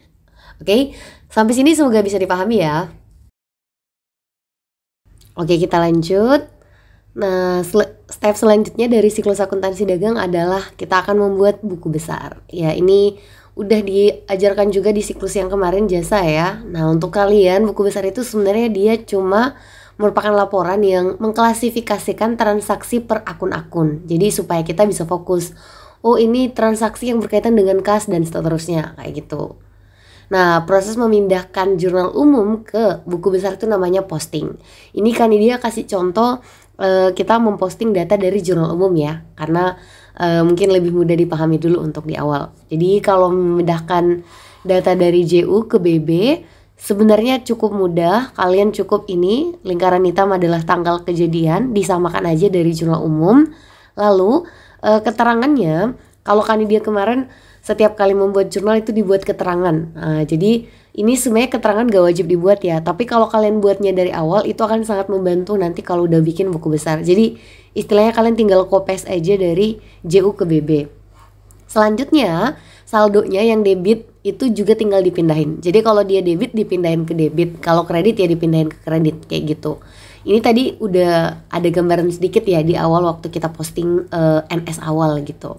Oke, sampai sini semoga bisa dipahami ya. Oke, kita lanjut. Nah, step selanjutnya dari siklus akuntansi dagang adalah kita akan membuat buku besar. Ya, ini udah diajarkan juga di siklus yang kemarin jasa ya. Nah, untuk kalian buku besar itu sebenarnya dia cuma merupakan laporan yang mengklasifikasikan transaksi per akun-akun. Jadi supaya kita bisa fokus. Oh, ini transaksi yang berkaitan dengan kas dan seterusnya kayak gitu. Nah proses memindahkan jurnal umum ke buku besar itu namanya posting. Ini kan dia kasih contoh kita memposting data dari jurnal umum ya, karena mungkin lebih mudah dipahami dulu untuk di awal. Jadi kalau memindahkan data dari JU ke BB sebenarnya cukup mudah. Kalian cukup ini lingkaran hitam adalah tanggal kejadian, disamakan aja dari jurnal umum. Lalu keterangannya kalau kan dia kemarin setiap kali membuat jurnal itu dibuat keterangan. Nah, jadi ini sebenarnya keterangan gak wajib dibuat ya. Tapi kalau kalian buatnya dari awal itu akan sangat membantu nanti kalau udah bikin buku besar. Jadi istilahnya kalian tinggal copy paste aja dari JU ke BB. Selanjutnya saldonya yang debit itu juga tinggal dipindahin. Jadi kalau dia debit dipindahin ke debit. Kalau kredit ya dipindahin ke kredit kayak gitu. Ini tadi udah ada gambaran sedikit ya di awal waktu kita posting NS awal gitu.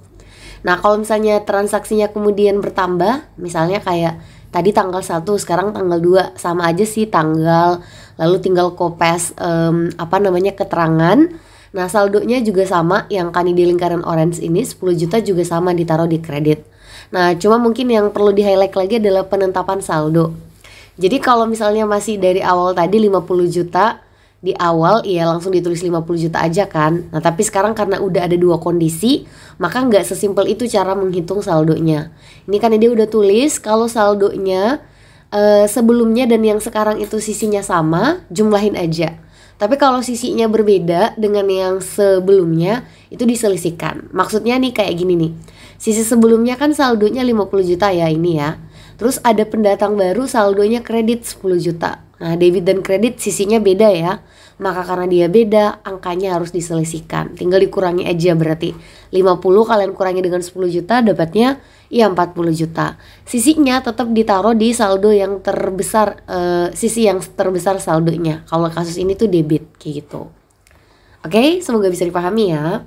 Nah kalau misalnya transaksinya kemudian bertambah, misalnya kayak tadi tanggal 1 sekarang tanggal 2, sama aja sih tanggal, lalu tinggal kopes keterangan. Nah saldonya juga sama, yang kan di lingkaran orange ini 10 juta juga sama ditaruh di kredit. Nah cuma mungkin yang perlu di highlight lagi adalah penetapan saldo. Jadi kalau misalnya masih dari awal tadi 50 juta di awal, ya langsung ditulis 50 juta aja kan. Nah tapi sekarang karena udah ada dua kondisi, maka nggak sesimpel itu cara menghitung saldonya. Ini kan dia udah tulis kalau saldonya sebelumnya dan yang sekarang itu sisinya sama, jumlahin aja. Tapi kalau sisinya berbeda dengan yang sebelumnya, itu diselisihkan. Maksudnya nih kayak gini nih. Sisi sebelumnya kan saldonya 50 juta ya ini ya. Terus ada pendatang baru saldonya kredit 10 juta. Nah debit dan kredit sisinya beda ya. Maka karena dia beda, angkanya harus diselisihkan. Tinggal dikurangi aja berarti 50 kalian kurangi dengan 10 juta, dapatnya ya 40 juta. Sisinya tetap ditaruh di saldo yang terbesar, sisi yang terbesar saldonya. Kalau kasus ini tuh debit kayak gitu. Oke, semoga bisa dipahami ya.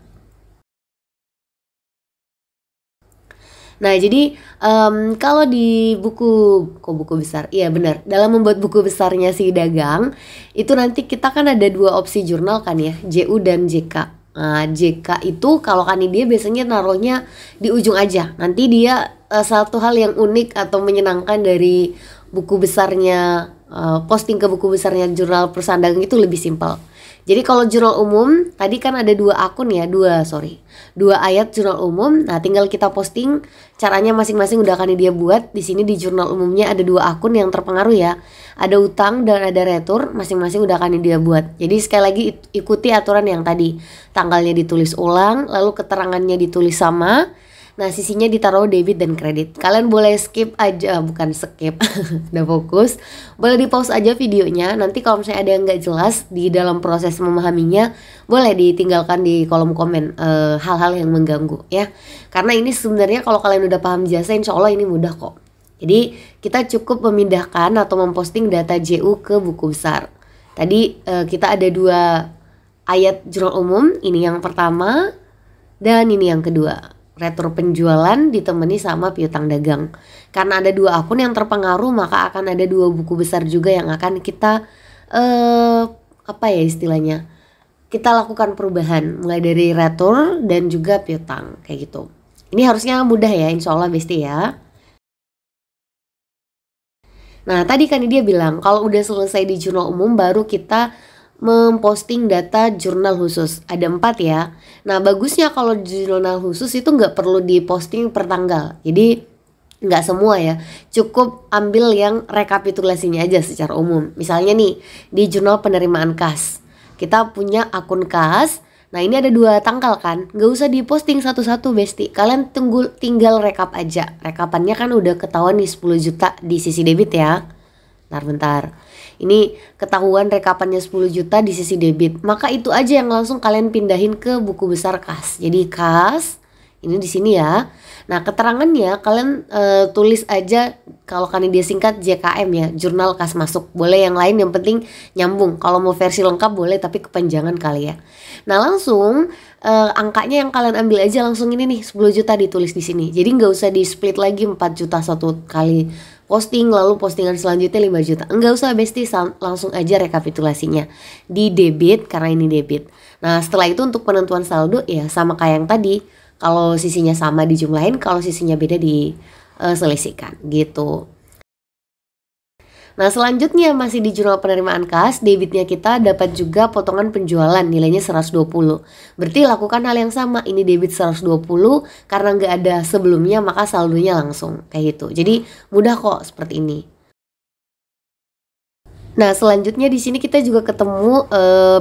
Nah jadi kalau di buku besar, iya benar, dalam membuat buku besarnya si dagang itu nanti kita kan ada dua opsi jurnal kan ya, JU dan JK. Nah JK itu kalau kan dia biasanya naruhnya di ujung aja. Nanti dia satu hal yang unik atau menyenangkan dari buku besarnya, posting ke buku besarnya jurnal perusahaan dagang itu lebih simpel. Jadi kalau jurnal umum tadi kan ada dua akun ya, dua ayat jurnal umum. Nah tinggal kita posting, caranya masing-masing udah akan dia buat. Di sini di jurnal umumnya ada dua akun yang terpengaruh ya, ada utang dan ada retur, masing-masing udah akan dia buat. Jadi sekali lagi ikuti aturan yang tadi, tanggalnya ditulis ulang, lalu keterangannya ditulis sama. Nah sisinya ditaruh debit dan kredit. Kalian boleh skip aja, bukan skip, udah fokus. Boleh di pause aja videonya. Nanti kalau misalnya ada yang nggak jelas di dalam proses memahaminya, boleh ditinggalkan di kolom komen hal-hal yang mengganggu ya. Karena ini sebenarnya kalau kalian udah paham jasa, insya Allah ini mudah kok. Jadi kita cukup memindahkan atau memposting data JU ke buku besar. Tadi kita ada dua ayat jurnal umum, ini yang pertama dan ini yang kedua. Retur penjualan ditemani sama piutang dagang. Karena ada dua akun yang terpengaruh, maka akan ada dua buku besar juga yang akan kita istilahnya, kita lakukan perubahan mulai dari retur dan juga piutang kayak gitu. Ini harusnya mudah ya, insya Allah Besti ya. Nah tadi kan dia bilang kalau udah selesai di jurnal umum baru kita memposting data jurnal khusus. Ada 4 ya. Nah bagusnya kalau jurnal khusus itu nggak perlu diposting per tanggal. Jadi nggak semua ya, cukup ambil yang rekapitulasinya aja secara umum. Misalnya nih di jurnal penerimaan kas, kita punya akun kas. Nah ini ada 2 tanggal kan, nggak usah diposting satu-satu Besti. Kalian tinggal rekap aja. Rekapannya kan udah ketahuan nih 10 juta di sisi debit ya. Bentar. Ini ketahuan rekapannya 10 juta di sisi debit. Maka itu aja yang langsung kalian pindahin ke buku besar kas. Jadi kas ini di sini ya. Nah, keterangannya kalian tulis aja, kalau kan dia singkat JKM ya, jurnal kas masuk. Boleh yang lain, yang penting nyambung. Kalau mau versi lengkap boleh, tapi kepanjangan kali ya. Nah, langsung angkanya yang kalian ambil aja langsung ini nih, 10 juta ditulis di sini. Jadi nggak usah di split lagi 4 juta satu kali posting, lalu postingan selanjutnya 5 juta. Enggak usah Besti, langsung aja rekapitulasinya di debit karena ini debit. Nah setelah itu untuk penentuan saldo ya sama kayak yang tadi. Kalau sisinya sama dijumlahin, kalau sisinya beda diselisihkan gitu. Nah selanjutnya masih di jurnal penerimaan kas, debitnya kita dapat juga potongan penjualan nilainya 120. Berarti lakukan hal yang sama, ini debit 120 karena nggak ada sebelumnya maka saldonya langsung kayak gitu. Jadi mudah kok seperti ini. Nah selanjutnya di sini kita juga ketemu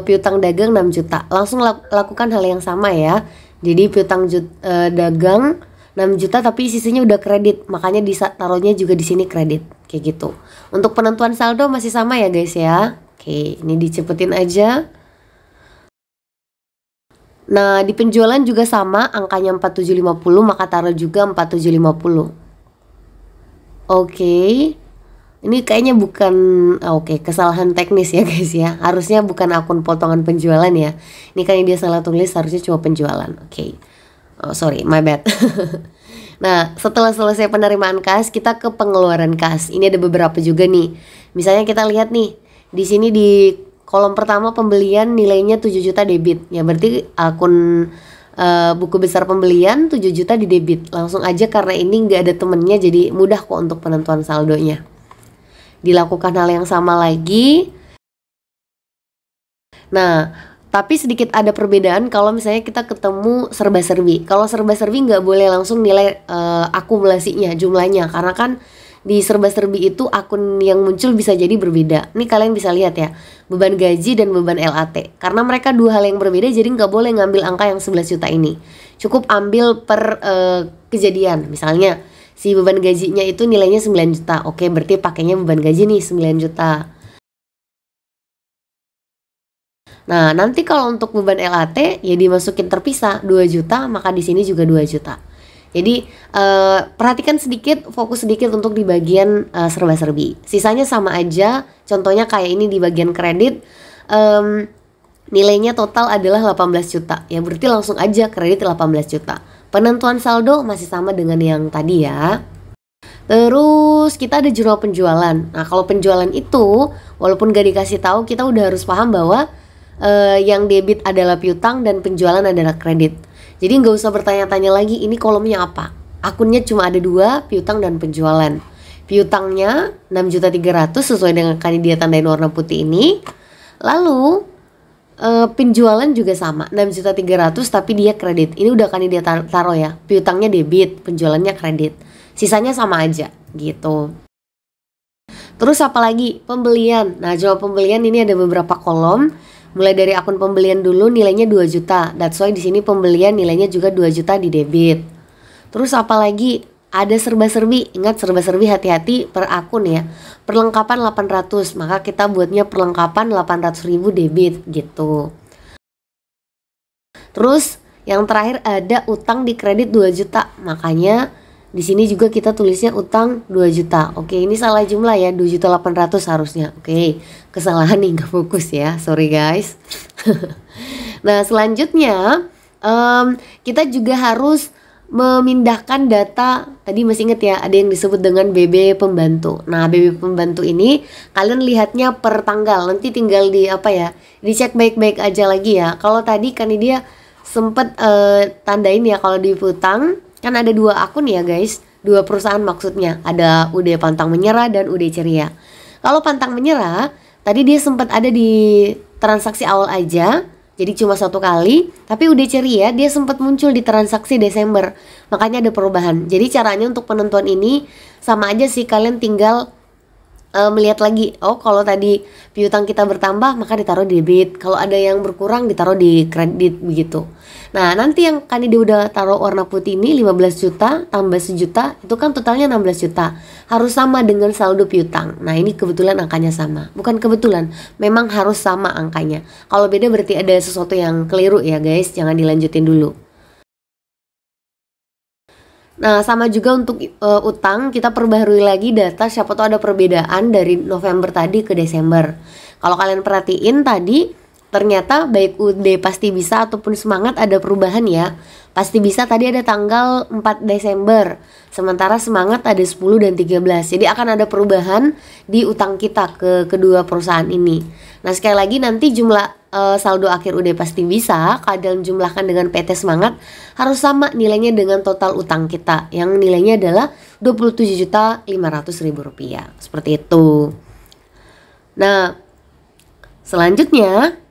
piutang dagang 6 juta. Langsung lakukan hal yang sama ya. Jadi piutang dagang 6 juta tapi sisinya udah kredit, makanya ditaruhnya juga di sini kredit kayak gitu. Untuk penentuan saldo masih sama ya guys ya. Oke, ini dicepetin aja. Nah, di penjualan juga sama, angkanya 4750, maka taruh juga 4750. Oke. Ini kayaknya bukan, oke, kesalahan teknis ya guys ya. Harusnya bukan akun potongan penjualan ya. Ini kan dia salah tulis, harusnya cuma penjualan. Oke. Oh, sorry, my bad. Nah, setelah selesai penerimaan kas, kita ke pengeluaran kas. Ini ada beberapa juga nih. Misalnya kita lihat nih, di sini di kolom pertama pembelian nilainya 7 juta debit. Ya berarti akun buku besar pembelian 7 juta di debit. Langsung aja karena ini nggak ada temennya, jadi mudah kok untuk penentuan saldonya. Dilakukan hal yang sama lagi. Nah, tapi sedikit ada perbedaan kalau misalnya kita ketemu serba-serbi. Kalau serba-serbi nggak boleh langsung nilai akumulasinya, jumlahnya. Karena kan di serba-serbi itu akun yang muncul bisa jadi berbeda. Ini kalian bisa lihat ya, beban gaji dan beban LAT. Karena mereka dua hal yang berbeda, jadi nggak boleh ngambil angka yang 11 juta ini. Cukup ambil per kejadian. Misalnya si beban gajinya itu nilainya 9 juta. Oke, berarti pakainya beban gaji nih 9 juta. Nah, nanti kalau untuk beban LAT ya dimasukin terpisah 2 juta, maka di sini juga 2 juta. Jadi perhatikan sedikit, fokus sedikit untuk di bagian serba-serbi. Sisanya sama aja. Contohnya kayak ini di bagian kredit, nilainya total adalah 18 juta. Ya berarti langsung aja kredit 18 juta. Penentuan saldo masih sama dengan yang tadi ya. Terus kita ada jurnal penjualan. Nah, kalau penjualan itu walaupun gak dikasih tahu, kita udah harus paham bahwa yang debit adalah piutang dan penjualan adalah kredit. Jadi nggak usah bertanya-tanya lagi ini kolomnya apa. Akunnya cuma ada dua, piutang dan penjualan. Piutangnya 6.300.000 sesuai dengan kan dia tandain warna putih ini. Lalu penjualan juga sama 6.300.000 tapi dia kredit. Ini udah kan dia taruh ya. Piutangnya debit, penjualannya kredit. Sisanya sama aja gitu. Terus apa lagi? Pembelian. Nah, jawab pembelian ini ada beberapa kolom. Mulai dari akun pembelian dulu nilainya 2 juta. That's why di sini pembelian nilainya juga 2 juta di debit. Terus apa lagi? Ada serba-serbi. Ingat serba-serbi, hati-hati per akun ya. Perlengkapan 800, maka kita buatnya perlengkapan 800.000 debit gitu. Terus yang terakhir ada utang di kredit 2 juta. Makanya di sini juga kita tulisnya utang 2 juta. Oke, ini salah jumlah ya, 2.800.000 harusnya. Oke, kesalahan nih, gak fokus ya. Sorry guys. Nah, selanjutnya kita juga harus memindahkan data. Tadi masih inget ya, ada yang disebut dengan BB pembantu. Nah, BB pembantu ini kalian lihatnya per tanggal. Nanti tinggal di apa ya, dicek baik-baik aja lagi ya. Kalau tadi kan dia sempet tandain ya, kalau di piutang kan ada dua akun ya guys, dua perusahaan maksudnya, ada UD Pantang Menyerah dan UD Ceria. Kalau Pantang Menyerah tadi dia sempat ada di transaksi awal aja, jadi cuma 1 kali. Tapi UD Ceria dia sempat muncul di transaksi Desember, makanya ada perubahan. Jadi caranya untuk penentuan ini sama aja sih, kalian tinggal melihat lagi, oh kalau tadi piutang kita bertambah maka ditaruh di debit, kalau ada yang berkurang ditaruh di kredit begitu. Nah, nanti yang kan dia udah taruh warna putih ini 15 juta tambah 1 juta, itu kan totalnya 16 juta. Harus sama dengan saldo piutang. Nah, ini kebetulan angkanya sama. Bukan kebetulan, memang harus sama angkanya. Kalau beda berarti ada sesuatu yang keliru ya guys, jangan dilanjutin dulu. Nah, sama juga untuk utang, kita perbaharui lagi data, siapa tahu ada perbedaan dari November tadi ke Desember. Kalau kalian perhatiin tadi, ternyata baik UD Pasti Bisa ataupun Semangat ada perubahan ya. Pasti Bisa tadi ada tanggal 4 Desember, sementara Semangat ada 10 dan 13. Jadi akan ada perubahan di utang kita ke kedua perusahaan ini. Nah, sekali lagi nanti jumlah saldo akhir UD Pasti Bisa kalian jumlahkan dengan PT Semangat harus sama nilainya dengan total utang kita yang nilainya adalah Rp27.500.000. Seperti itu. Nah, selanjutnya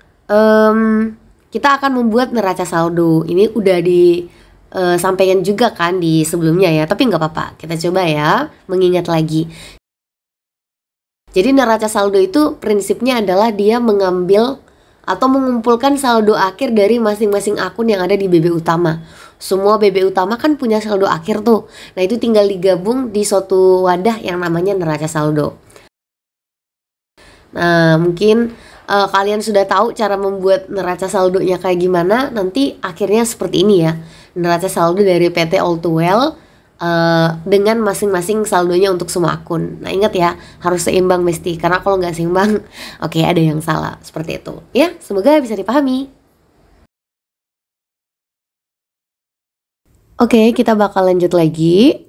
kita akan membuat neraca saldo. Ini udah disampaikan juga kan di sebelumnya ya, tapi nggak apa-apa, kita coba ya mengingat lagi. Jadi neraca saldo itu prinsipnya adalah dia mengambil atau mengumpulkan saldo akhir dari masing-masing akun yang ada di BB utama. Semua BB utama kan punya saldo akhir tuh. Nah, itu tinggal digabung di suatu wadah yang namanya neraca saldo. Nah, mungkin kalian sudah tahu cara membuat neraca saldonya kayak gimana. Nanti akhirnya seperti ini ya. Neraca saldo dari PT All Too Well dengan masing-masing saldonya untuk semua akun. Nah ingat ya, harus seimbang mesti, karena kalau nggak seimbang, oke, ada yang salah seperti itu. Ya, semoga bisa dipahami. Oke, kita bakal lanjut lagi.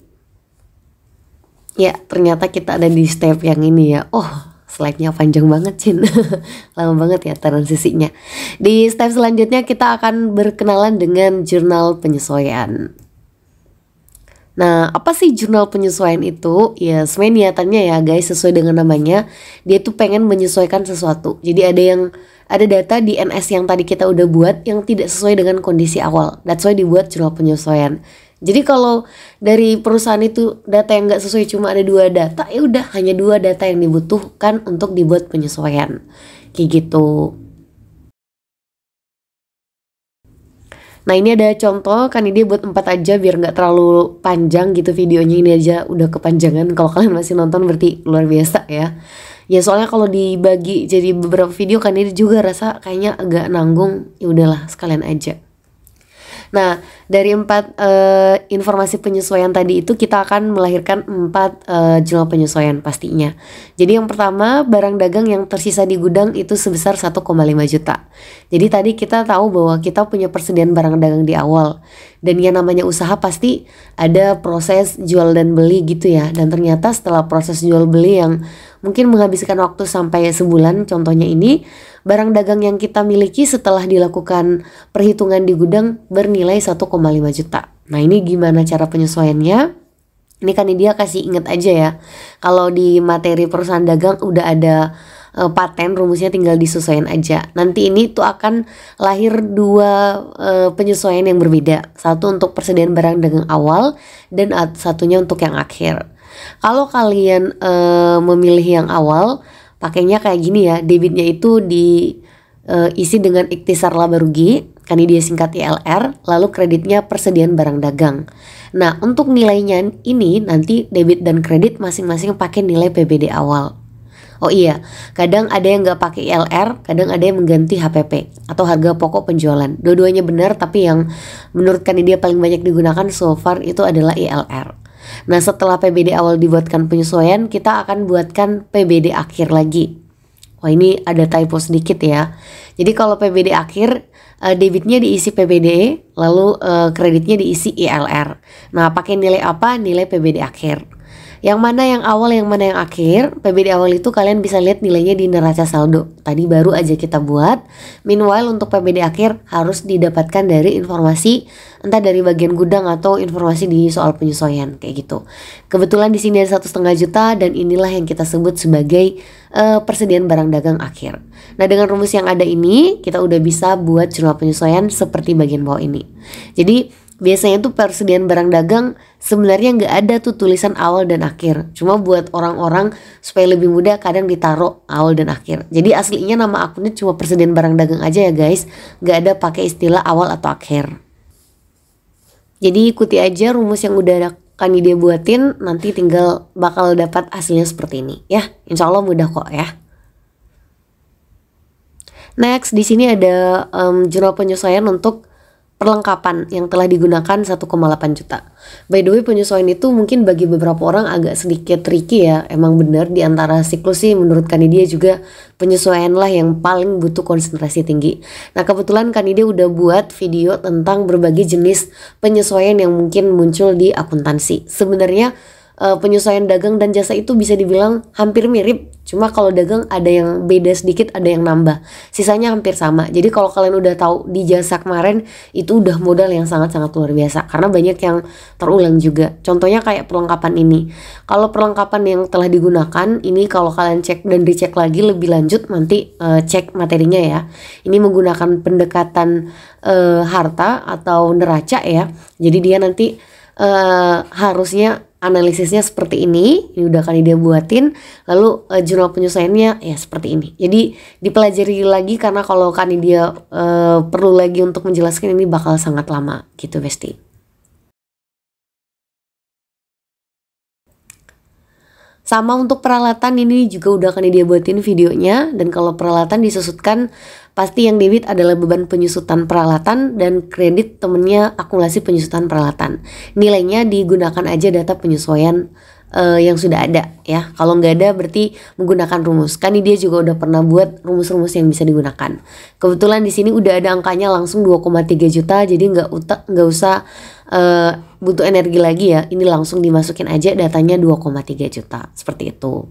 Ya, ternyata kita ada di step yang ini ya. Oh, slide-nya panjang banget, Cin. Lama banget ya transisinya. Di step selanjutnya kita akan berkenalan dengan jurnal penyesuaian. Nah, apa sih jurnal penyesuaian itu? Ya, sebenarnya niatannya ya guys, sesuai dengan namanya, dia tuh pengen menyesuaikan sesuatu. Jadi ada data di NS yang tadi kita udah buat yang tidak sesuai dengan kondisi awal. That's why dibuat jurnal penyesuaian. Jadi kalau dari perusahaan itu data yang nggak sesuai cuma ada 2 data, ya udah hanya 2 data yang dibutuhkan untuk dibuat penyesuaian. Kayak gitu. Nah ini ada contoh, kan ini buat 4 aja biar nggak terlalu panjang gitu videonya. Ini aja udah kepanjangan, kalau kalian masih nonton berarti luar biasa ya. Ya soalnya kalau dibagi jadi beberapa video kan ini juga rasa kayaknya agak nanggung. Ya udahlah sekalian aja. Nah, dari 4 informasi penyesuaian tadi itu kita akan melahirkan 4 jurnal penyesuaian pastinya. Jadi yang pertama, barang dagang yang tersisa di gudang itu sebesar 1,5 juta. Jadi tadi kita tahu bahwa kita punya persediaan barang dagang di awal. Dan yang namanya usaha pasti ada proses jual dan beli gitu ya. Dan ternyata setelah proses jual beli yang mungkin menghabiskan waktu sampai sebulan, contohnya ini, barang dagang yang kita miliki setelah dilakukan perhitungan di gudang bernilai 1,5 juta. Nah ini gimana cara penyesuaiannya? Ini kan dia kasih inget aja ya, kalau di materi perusahaan dagang udah ada paten, rumusnya tinggal disesuaikan aja. Nanti ini tuh akan lahir 2 penyesuaian yang berbeda. Satu untuk persediaan barang dagang awal dan satunya untuk yang akhir. Kalau kalian memilih yang awal, pakainya kayak gini ya, debitnya itu diisi dengan iktisar laba rugi, kan ini dia singkat ILR, lalu kreditnya persediaan barang dagang. Nah untuk nilainya ini nanti debit dan kredit masing-masing pakai nilai PBD awal. Oh iya, kadang ada yang nggak pakai ILR, kadang ada yang mengganti HPP atau harga pokok penjualan. Dua-duanya benar, tapi yang menurut kan dia paling banyak digunakan so far itu adalah ILR. Nah setelah PBD awal dibuatkan penyesuaian, kita akan buatkan PBD akhir lagi. Wah ini ada typo sedikit ya. Jadi kalau PBD akhir, debitnya diisi PBD, lalu kreditnya diisi ILR. Nah pakai nilai apa? Nilai PBD akhir. Yang mana yang awal, yang mana yang akhir? PBD awal itu kalian bisa lihat nilainya di neraca saldo. Tadi baru aja kita buat. Meanwhile untuk PBD akhir harus didapatkan dari informasi entah dari bagian gudang atau informasi di soal penyesuaian kayak gitu. Kebetulan di sini ada 1,5 juta dan inilah yang kita sebut sebagai persediaan barang dagang akhir. Nah dengan rumus yang ada ini kita udah bisa buat jurnal penyesuaian seperti bagian bawah ini. Jadi biasanya tuh persediaan barang dagang sebenarnya nggak ada tuh tulisan awal dan akhir. Cuma buat orang-orang supaya lebih mudah kadang ditaruh awal dan akhir. Jadi aslinya nama akunnya cuma persediaan barang dagang aja ya guys. Nggak ada pakai istilah awal atau akhir. Jadi ikuti aja rumus yang udah kan dia buatin. Nanti tinggal bakal dapat hasilnya seperti ini ya. Insya Allah mudah kok ya. Next di sini ada jurnal penyesuaian untuk perlengkapan yang telah digunakan 1,8 juta. By the way penyesuaian itu mungkin bagi beberapa orang agak sedikit tricky ya. Emang bener di antara siklus sih menurut Kanidia juga penyesuaian lah yang paling butuh konsentrasi tinggi. Nah kebetulan Kanidia udah buat video tentang berbagai jenis penyesuaian yang mungkin muncul di akuntansi. Sebenarnya penyesuaian dagang dan jasa itu bisa dibilang hampir mirip, cuma kalau dagang ada yang beda sedikit, ada yang nambah, sisanya hampir sama. Jadi kalau kalian udah tahu di jasa kemarin itu udah modal yang sangat-sangat luar biasa karena banyak yang terulang juga. Contohnya kayak perlengkapan ini, kalau perlengkapan yang telah digunakan ini kalau kalian cek dan dicek lagi lebih lanjut nanti cek materinya ya. Ini menggunakan pendekatan harta atau neraca ya, jadi dia nanti harusnya analisisnya seperti ini udah kali dia buatin, lalu jurnal penyesuaiannya ya seperti ini. Jadi dipelajari lagi karena kalau kan dia perlu lagi untuk menjelaskan ini bakal sangat lama gitu Besti. Sama untuk peralatan ini juga udah akan dia buatin videonya, dan kalau peralatan disusutkan pasti yang debit adalah beban penyusutan peralatan dan kredit temennya akumulasi penyusutan peralatan. Nilainya digunakan aja data penyesuaian yang sudah ada ya. Kalau nggak ada berarti menggunakan rumus. Kan dia juga udah pernah buat rumus-rumus yang bisa digunakan. Kebetulan di sini udah ada angkanya langsung 2,3 juta, jadi nggak usah butuh energi lagi ya. Ini langsung dimasukin aja datanya 2,3 juta seperti itu.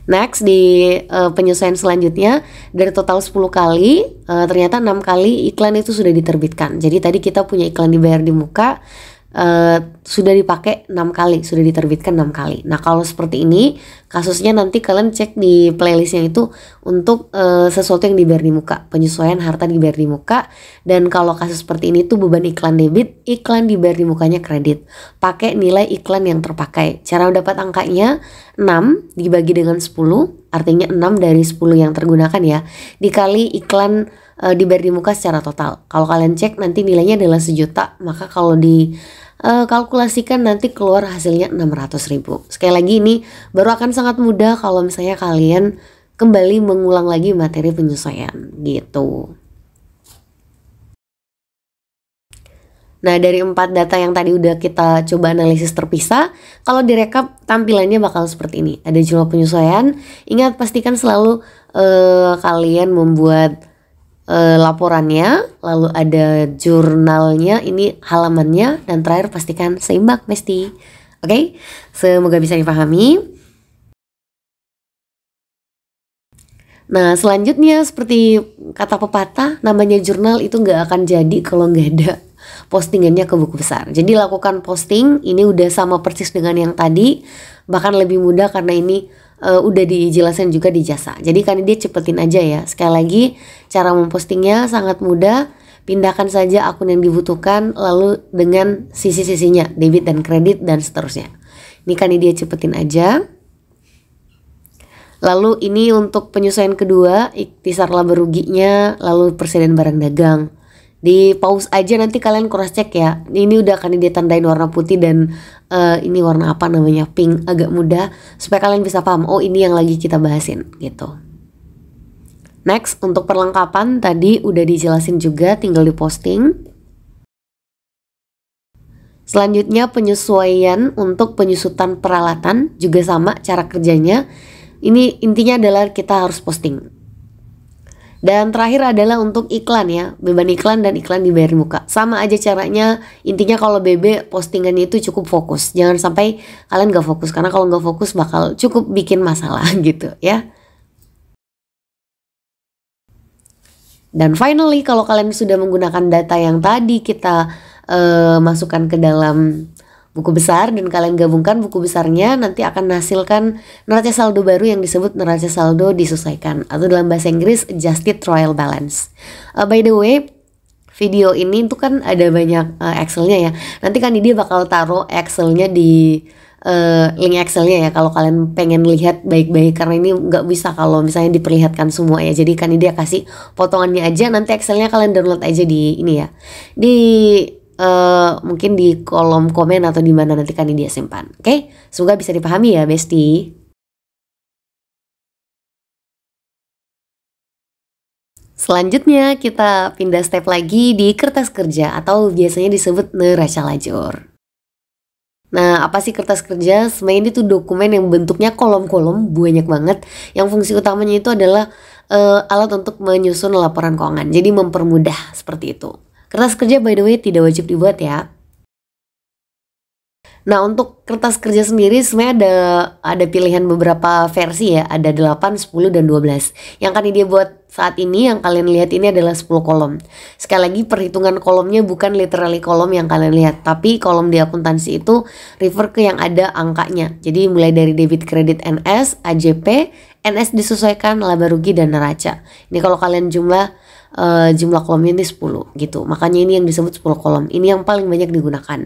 Next di penyesuaian selanjutnya, dari total 10 kali ternyata 6 kali iklan itu sudah diterbitkan. Jadi tadi kita punya iklan dibayar di muka, sudah dipakai 6 kali, sudah diterbitkan 6 kali. Nah kalau seperti ini kasusnya nanti kalian cek di playlistnya itu untuk sesuatu yang dibayar di muka, penyesuaian harta dibayar di muka. Dan kalau kasus seperti ini tuh beban iklan debit, iklan dibayar di mukanya kredit. Pakai nilai iklan yang terpakai. Cara mendapat angkanya 6 dibagi dengan 10, artinya 6 dari 10 yang tergunakan ya, dikali iklan dibayar di muka secara total. Kalau kalian cek nanti nilainya adalah 1 juta, maka kalau di kalkulasikan nanti keluar hasilnya 600.000. Sekali lagi ini baru akan sangat mudah kalau misalnya kalian kembali mengulang lagi materi penyesuaian gitu. Nah dari 4 data yang tadi udah kita coba analisis terpisah, kalau direkap tampilannya bakal seperti ini. Ada jumlah penyesuaian. Ingat pastikan selalu kalian membuat laporannya, lalu ada jurnalnya, ini halamannya, dan terakhir pastikan seimbang Besti. Oke, semoga bisa dipahami. Nah selanjutnya seperti kata pepatah, namanya jurnal itu nggak akan jadi kalau nggak ada postingannya ke buku besar. Jadi lakukan posting, ini udah sama persis dengan yang tadi, bahkan lebih mudah karena ini udah dijelasin juga di jasa. Jadi kan dia cepetin aja ya. Sekali lagi cara mempostingnya sangat mudah. Pindahkan saja akun yang dibutuhkan, lalu dengan sisi-sisinya debit dan kredit dan seterusnya. Ini kan dia cepetin aja. Lalu ini untuk penyesuaian kedua, ikhtisar laba ruginya, lalu persediaan barang dagang. Di pause aja nanti kalian cross check ya. Ini udah kan ditandain warna putih dan ini warna apa namanya, pink, agak mudah supaya kalian bisa paham, oh ini yang lagi kita bahasin gitu. Next untuk perlengkapan tadi udah dijelasin juga, tinggal diposting. Selanjutnya penyesuaian untuk penyusutan peralatan juga sama cara kerjanya. Ini intinya adalah kita harus posting. Dan terakhir adalah untuk iklan ya, beban iklan dan iklan dibayar di muka. Sama aja caranya, intinya kalau BB postingannya itu cukup fokus. Jangan sampai kalian gak fokus, karena kalau gak fokus bakal cukup bikin masalah gitu ya. Dan finally kalau kalian sudah menggunakan data yang tadi kita masukkan ke dalam buku besar dan kalian gabungkan buku besarnya, nanti akan menghasilkan neraca saldo baru yang disebut neraca saldo disesuaikan atau dalam bahasa Inggris adjusted trial balance. By the way, video ini tuh kan ada banyak Excelnya ya. Nanti kan dia bakal taruh Excelnya di link Excelnya ya kalau kalian pengen lihat baik-baik, karena ini nggak bisa kalau misalnya diperlihatkan semua ya. Jadi kan dia kasih potongannya aja, nanti Excelnya kalian download aja di ini ya, di mungkin di kolom komen atau di mana nanti kan dia simpan. Oke, semoga bisa dipahami ya Besti. Selanjutnya kita pindah step lagi di kertas kerja atau biasanya disebut neraca lajur. Nah apa sih kertas kerja? Sebenarnya ini tuh dokumen yang bentuknya kolom-kolom banyak banget, yang fungsi utamanya itu adalah alat untuk menyusun laporan keuangan, jadi mempermudah seperti itu. Kertas kerja by the way tidak wajib dibuat ya. Nah untuk kertas kerja sendiri sebenarnya ada pilihan beberapa versi ya, ada 8, 10, dan 12. Yang kan dia buat saat ini yang kalian lihat ini adalah 10 kolom. Sekali lagi perhitungan kolomnya bukan literally kolom yang kalian lihat, tapi kolom di akuntansi itu refer ke yang ada angkanya. Jadi mulai dari debit, kredit, NS, AJP, NS disesuaikan, laba rugi, dan neraca. Ini kalau kalian jumlah kolomnya ini 10 gitu. Makanya ini yang disebut 10 kolom. Ini yang paling banyak digunakan.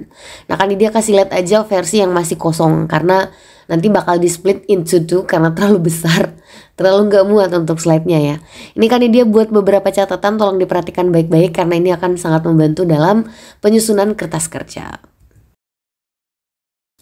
Nah kan dia kasih lihat aja versi yang masih kosong, karena nanti bakal di split into 2 karena terlalu besar, terlalu nggak muat untuk slide-nya ya. Ini kan dia buat beberapa catatan, tolong diperhatikan baik-baik karena ini akan sangat membantu dalam penyusunan kertas kerja.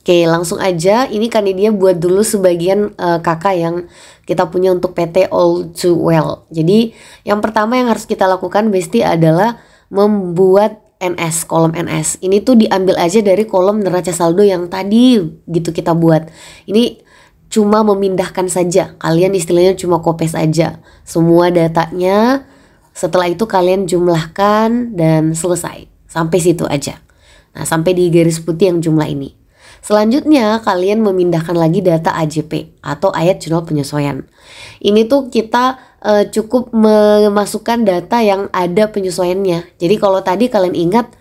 Oke, langsung aja. Ini kan dia buat dulu sebagian kakak yang kita punya untuk PT All Too Well. Jadi yang pertama yang harus kita lakukan Besti adalah membuat NS, kolom NS. Ini tuh diambil aja dari kolom neraca saldo yang tadi gitu kita buat. Ini cuma memindahkan saja. Kalian istilahnya cuma copy aja semua datanya. Setelah itu kalian jumlahkan dan selesai. Sampai situ aja. Nah, sampai di garis putih yang jumlah ini. Selanjutnya kalian memindahkan lagi data AJP atau ayat jurnal penyesuaian. Ini tuh kita cukup memasukkan data yang ada penyesuaiannya. Jadi kalau tadi kalian ingat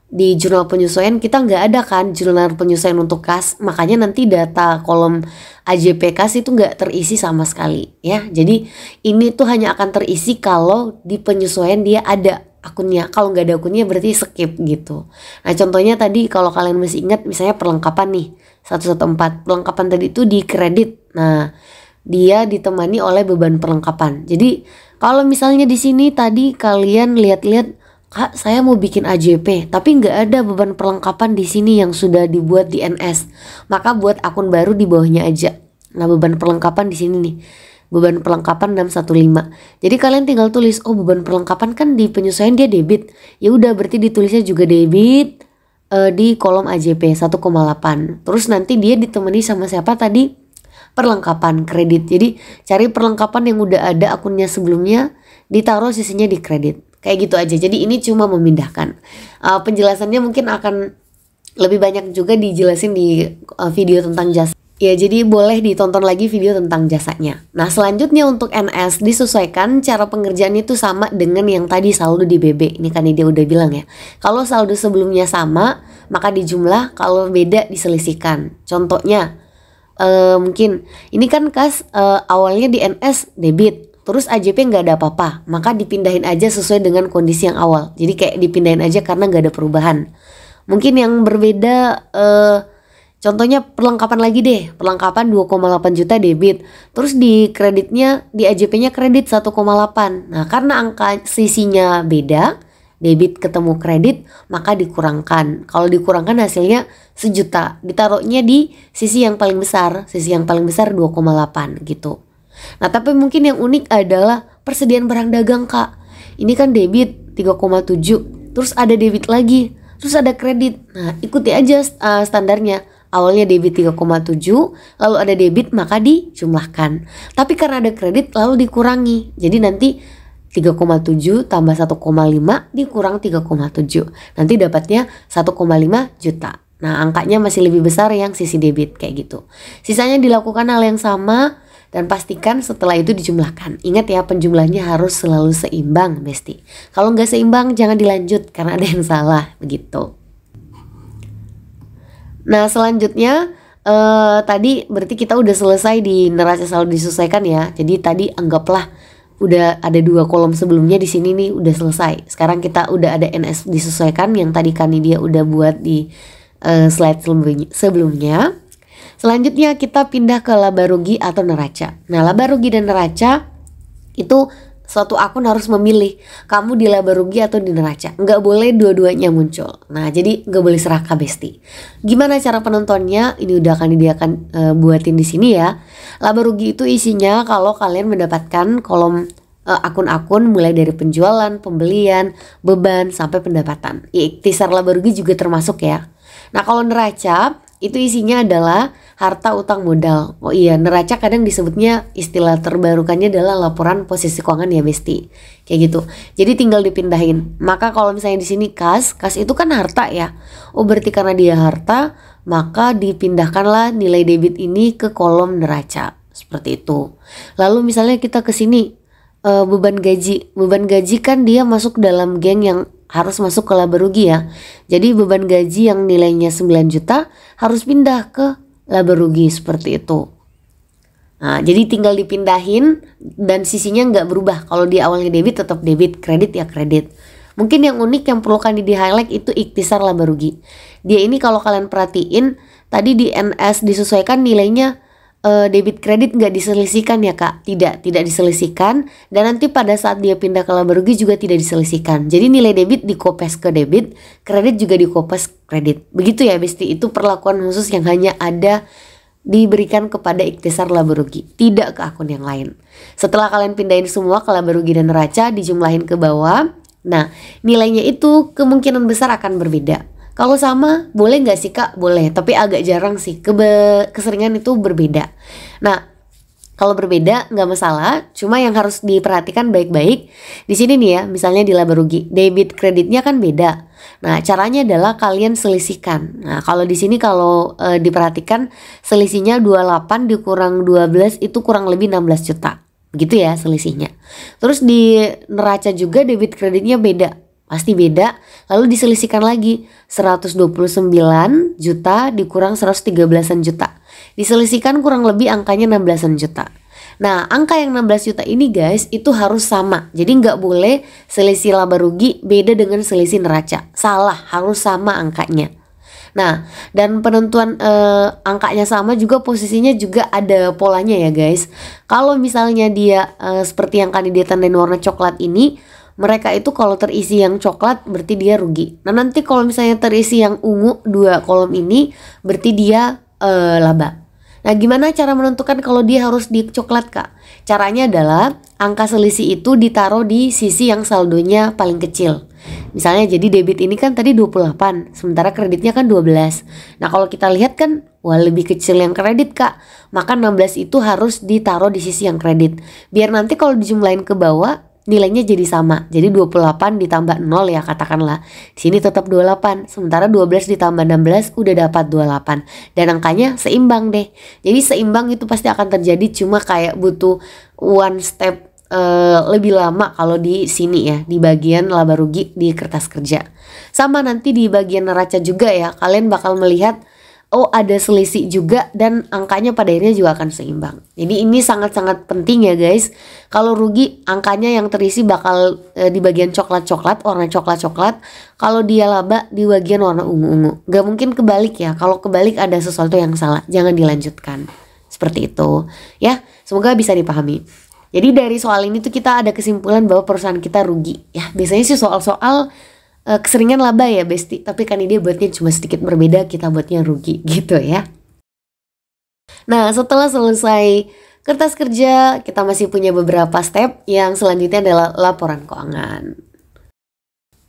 di jurnal penyesuaian kita nggak ada kan jurnal penyesuaian untuk kas, makanya nanti data kolom AJP kas itu nggak terisi sama sekali ya. Jadi ini tuh hanya akan terisi kalau di penyesuaian dia ada akunnya. Kalau nggak ada akunnya berarti skip gitu. Nah contohnya tadi kalau kalian masih ingat misalnya perlengkapan nih 114, perlengkapan tadi itu di kredit. Nah dia ditemani oleh beban perlengkapan. Jadi kalau misalnya di sini tadi kalian lihat-lihat, Kak saya mau bikin AJP tapi nggak ada beban perlengkapan di sini yang sudah dibuat di NS, maka buat akun baru di bawahnya aja. Nah beban perlengkapan di sini nih, beban perlengkapan 615. Jadi kalian tinggal tulis, oh beban perlengkapan kan di penyesuaian dia debit. Ya udah berarti ditulisnya juga debit di kolom AJP 1,8. Terus nanti dia ditemani sama siapa tadi? Perlengkapan kredit. Jadi cari perlengkapan yang udah ada akunnya sebelumnya, ditaruh sisinya di kredit. Kayak gitu aja. Jadi ini cuma memindahkan. Penjelasannya mungkin akan lebih banyak juga dijelasin di video tentang jasa. Ya jadi boleh ditonton lagi video tentang jasanya. Nah selanjutnya untuk NS disesuaikan cara pengerjaan itu sama dengan yang tadi saldo di BB. Ini kan dia udah bilang ya. Kalau saldo sebelumnya sama maka dijumlah, kalau beda diselisihkan. Contohnya mungkin ini kan kas awalnya di NS debit, terus AJP nggak ada apa-apa, maka dipindahin aja sesuai dengan kondisi yang awal. Jadi kayak dipindahin aja karena nggak ada perubahan. Mungkin yang berbeda contohnya perlengkapan lagi deh, perlengkapan 2,8 juta debit, terus di kreditnya di AJP-nya kredit 1,8. Nah karena angka sisinya beda, debit ketemu kredit, maka dikurangkan. Kalau dikurangkan hasilnya 1 juta, ditaruhnya di sisi yang paling besar, sisi yang paling besar 2,8 gitu. Nah tapi mungkin yang unik adalah persediaan barang dagang Kak. Ini kan debit 3,7, terus ada debit lagi, terus ada kredit. Nah ikuti aja standarnya. Awalnya debit 3,7, lalu ada debit maka dijumlahkan. Tapi karena ada kredit lalu dikurangi. Jadi nanti 3,7 tambah 1,5 dikurang 3,7. Nanti dapatnya 1,5 juta. Nah angkanya masih lebih besar yang sisi debit kayak gitu. Sisanya dilakukan hal yang sama dan pastikan setelah itu dijumlahkan. Ingat ya penjumlahnya harus selalu seimbang Besti. Kalau nggak seimbang jangan dilanjut karena ada yang salah begitu. Nah selanjutnya tadi berarti kita udah selesai di neraca saldo disesuaikan ya. Jadi tadi anggaplah udah ada 2 kolom sebelumnya di sini nih udah selesai. Sekarang kita udah ada NS disesuaikan yang tadi kan dia udah buat di slide sebelumnya. Selanjutnya kita pindah ke laba rugi atau neraca. Nah laba rugi dan neraca itu suatu akun harus memilih kamu di laba rugi atau di neraca. Nggak boleh dua-duanya muncul. Nah jadi nggak boleh serakah Besti. Gimana cara penontonnya? Ini udah akan buatin di sini ya. Laba rugi itu isinya kalau kalian mendapatkan kolom akun-akun mulai dari penjualan, pembelian, beban sampai pendapatan. Ikhtisar laba rugi juga termasuk ya. Nah kalau neraca itu isinya adalah harta utang modal. Oh iya, neraca kadang disebutnya istilah terbarukannya adalah laporan posisi keuangan ya Besti. Kayak gitu. Jadi tinggal dipindahin. Maka kalau misalnya di sini kas itu kan harta ya. Oh berarti karena dia harta, maka dipindahkanlah nilai debit ini ke kolom neraca. Seperti itu. Lalu misalnya kita ke sini beban gaji. Beban gaji kan dia masuk dalam geng yang harus masuk ke laba rugi ya. Jadi beban gaji yang nilainya 9 juta harus pindah ke laba rugi seperti itu. Nah, jadi tinggal dipindahin dan sisinya nggak berubah. Kalau di awalnya debit tetap debit, kredit ya kredit. Mungkin yang unik yang perlu di highlight itu ikhtisar laba rugi. Dia ini kalau kalian perhatiin tadi di NS disesuaikan nilainya debit kredit nggak diselisihkan ya Kak, tidak diselisihkan, dan nanti pada saat dia pindah ke laba rugi juga tidak diselisihkan. Jadi nilai debit dikopes ke debit, kredit juga dikopes kredit. Begitu ya Besti, itu perlakuan khusus yang hanya ada diberikan kepada ikhtisar laba rugi, tidak ke akun yang lain. Setelah kalian pindahin semua ke laba rugi dan neraca, dijumlahin ke bawah, nah nilainya itu kemungkinan besar akan berbeda. Kalau sama boleh nggak sih Kak? Boleh, tapi agak jarang sih, keseringan itu berbeda. Nah kalau berbeda nggak masalah, cuma yang harus diperhatikan baik-baik di sini nih ya, misalnya di laba rugi, debit kreditnya kan beda. Nah caranya adalah kalian selisihkan. Nah kalau di sini kalau diperhatikan selisihnya 28 dikurang 12 itu kurang lebih 16 juta. Begitu ya selisihnya. Terus di neraca juga debit kreditnya beda. Pasti beda, lalu diselisihkan lagi 129 juta dikurang 113an juta. Diselisihkan kurang lebih angkanya 16an juta. Nah angka yang 16 juta ini guys itu harus sama. Jadi nggak boleh selisih laba rugi beda dengan selisih neraca. Salah, harus sama angkanya. Nah dan penentuan angkanya sama juga, posisinya juga ada polanya ya guys. Kalau misalnya dia seperti yang kandidat dan warna coklat ini, mereka itu kalau terisi yang coklat berarti dia rugi. Nah nanti kalau misalnya terisi yang ungu, 2 kolom ini berarti dia laba. Nah gimana cara menentukan kalau dia harus di coklat Kak? Caranya adalah angka selisih itu ditaruh di sisi yang saldonya paling kecil. Misalnya jadi debit ini kan tadi 28, sementara kreditnya kan 12. Nah kalau kita lihat kan, wah lebih kecil yang kredit Kak. Maka 16 itu harus ditaruh di sisi yang kredit. Biar nanti kalau dijumlahin ke bawah nilainya jadi sama. Jadi 28 ditambah 0 ya katakanlah. Di sini tetap 28. Sementara 12 ditambah 16 udah dapat 28. Dan angkanya seimbang deh. Jadi seimbang itu pasti akan terjadi, cuma kayak butuh one step lebih lama kalau di sini ya, di bagian laba rugi di kertas kerja. Sama nanti di bagian neraca juga ya. Kalian bakal melihat oh ada selisih juga dan angkanya pada akhirnya juga akan seimbang. Jadi ini sangat-sangat penting ya guys. Kalau rugi angkanya yang terisi bakal di bagian coklat-coklat, warna coklat-coklat. Kalau dia laba di bagian warna ungu-ungu. Gak mungkin kebalik ya. Kalau kebalik ada sesuatu yang salah, jangan dilanjutkan. Seperti itu ya, semoga bisa dipahami. Jadi dari soal ini tuh kita ada kesimpulan bahwa perusahaan kita rugi ya. Biasanya sih soal-soal keseringan laba ya Besti, tapi kan dia buatnya cuma sedikit berbeda, kita buatnya rugi gitu ya. Nah setelah selesai kertas kerja, kita masih punya beberapa step. Yang selanjutnya adalah laporan keuangan.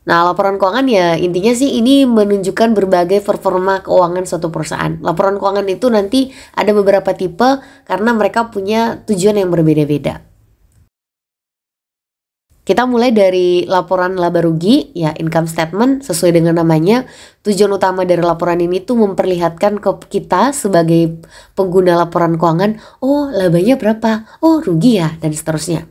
Nah laporan keuangan ya intinya sih ini menunjukkan berbagai performa keuangan suatu perusahaan. Laporan keuangan itu nanti ada beberapa tipe karena mereka punya tujuan yang berbeda-beda. Kita mulai dari laporan laba rugi, ya income statement sesuai dengan namanya. Tujuan utama dari laporan ini tuh memperlihatkan ke kita sebagai pengguna laporan keuangan, oh labanya berapa, oh rugi ya, dan seterusnya.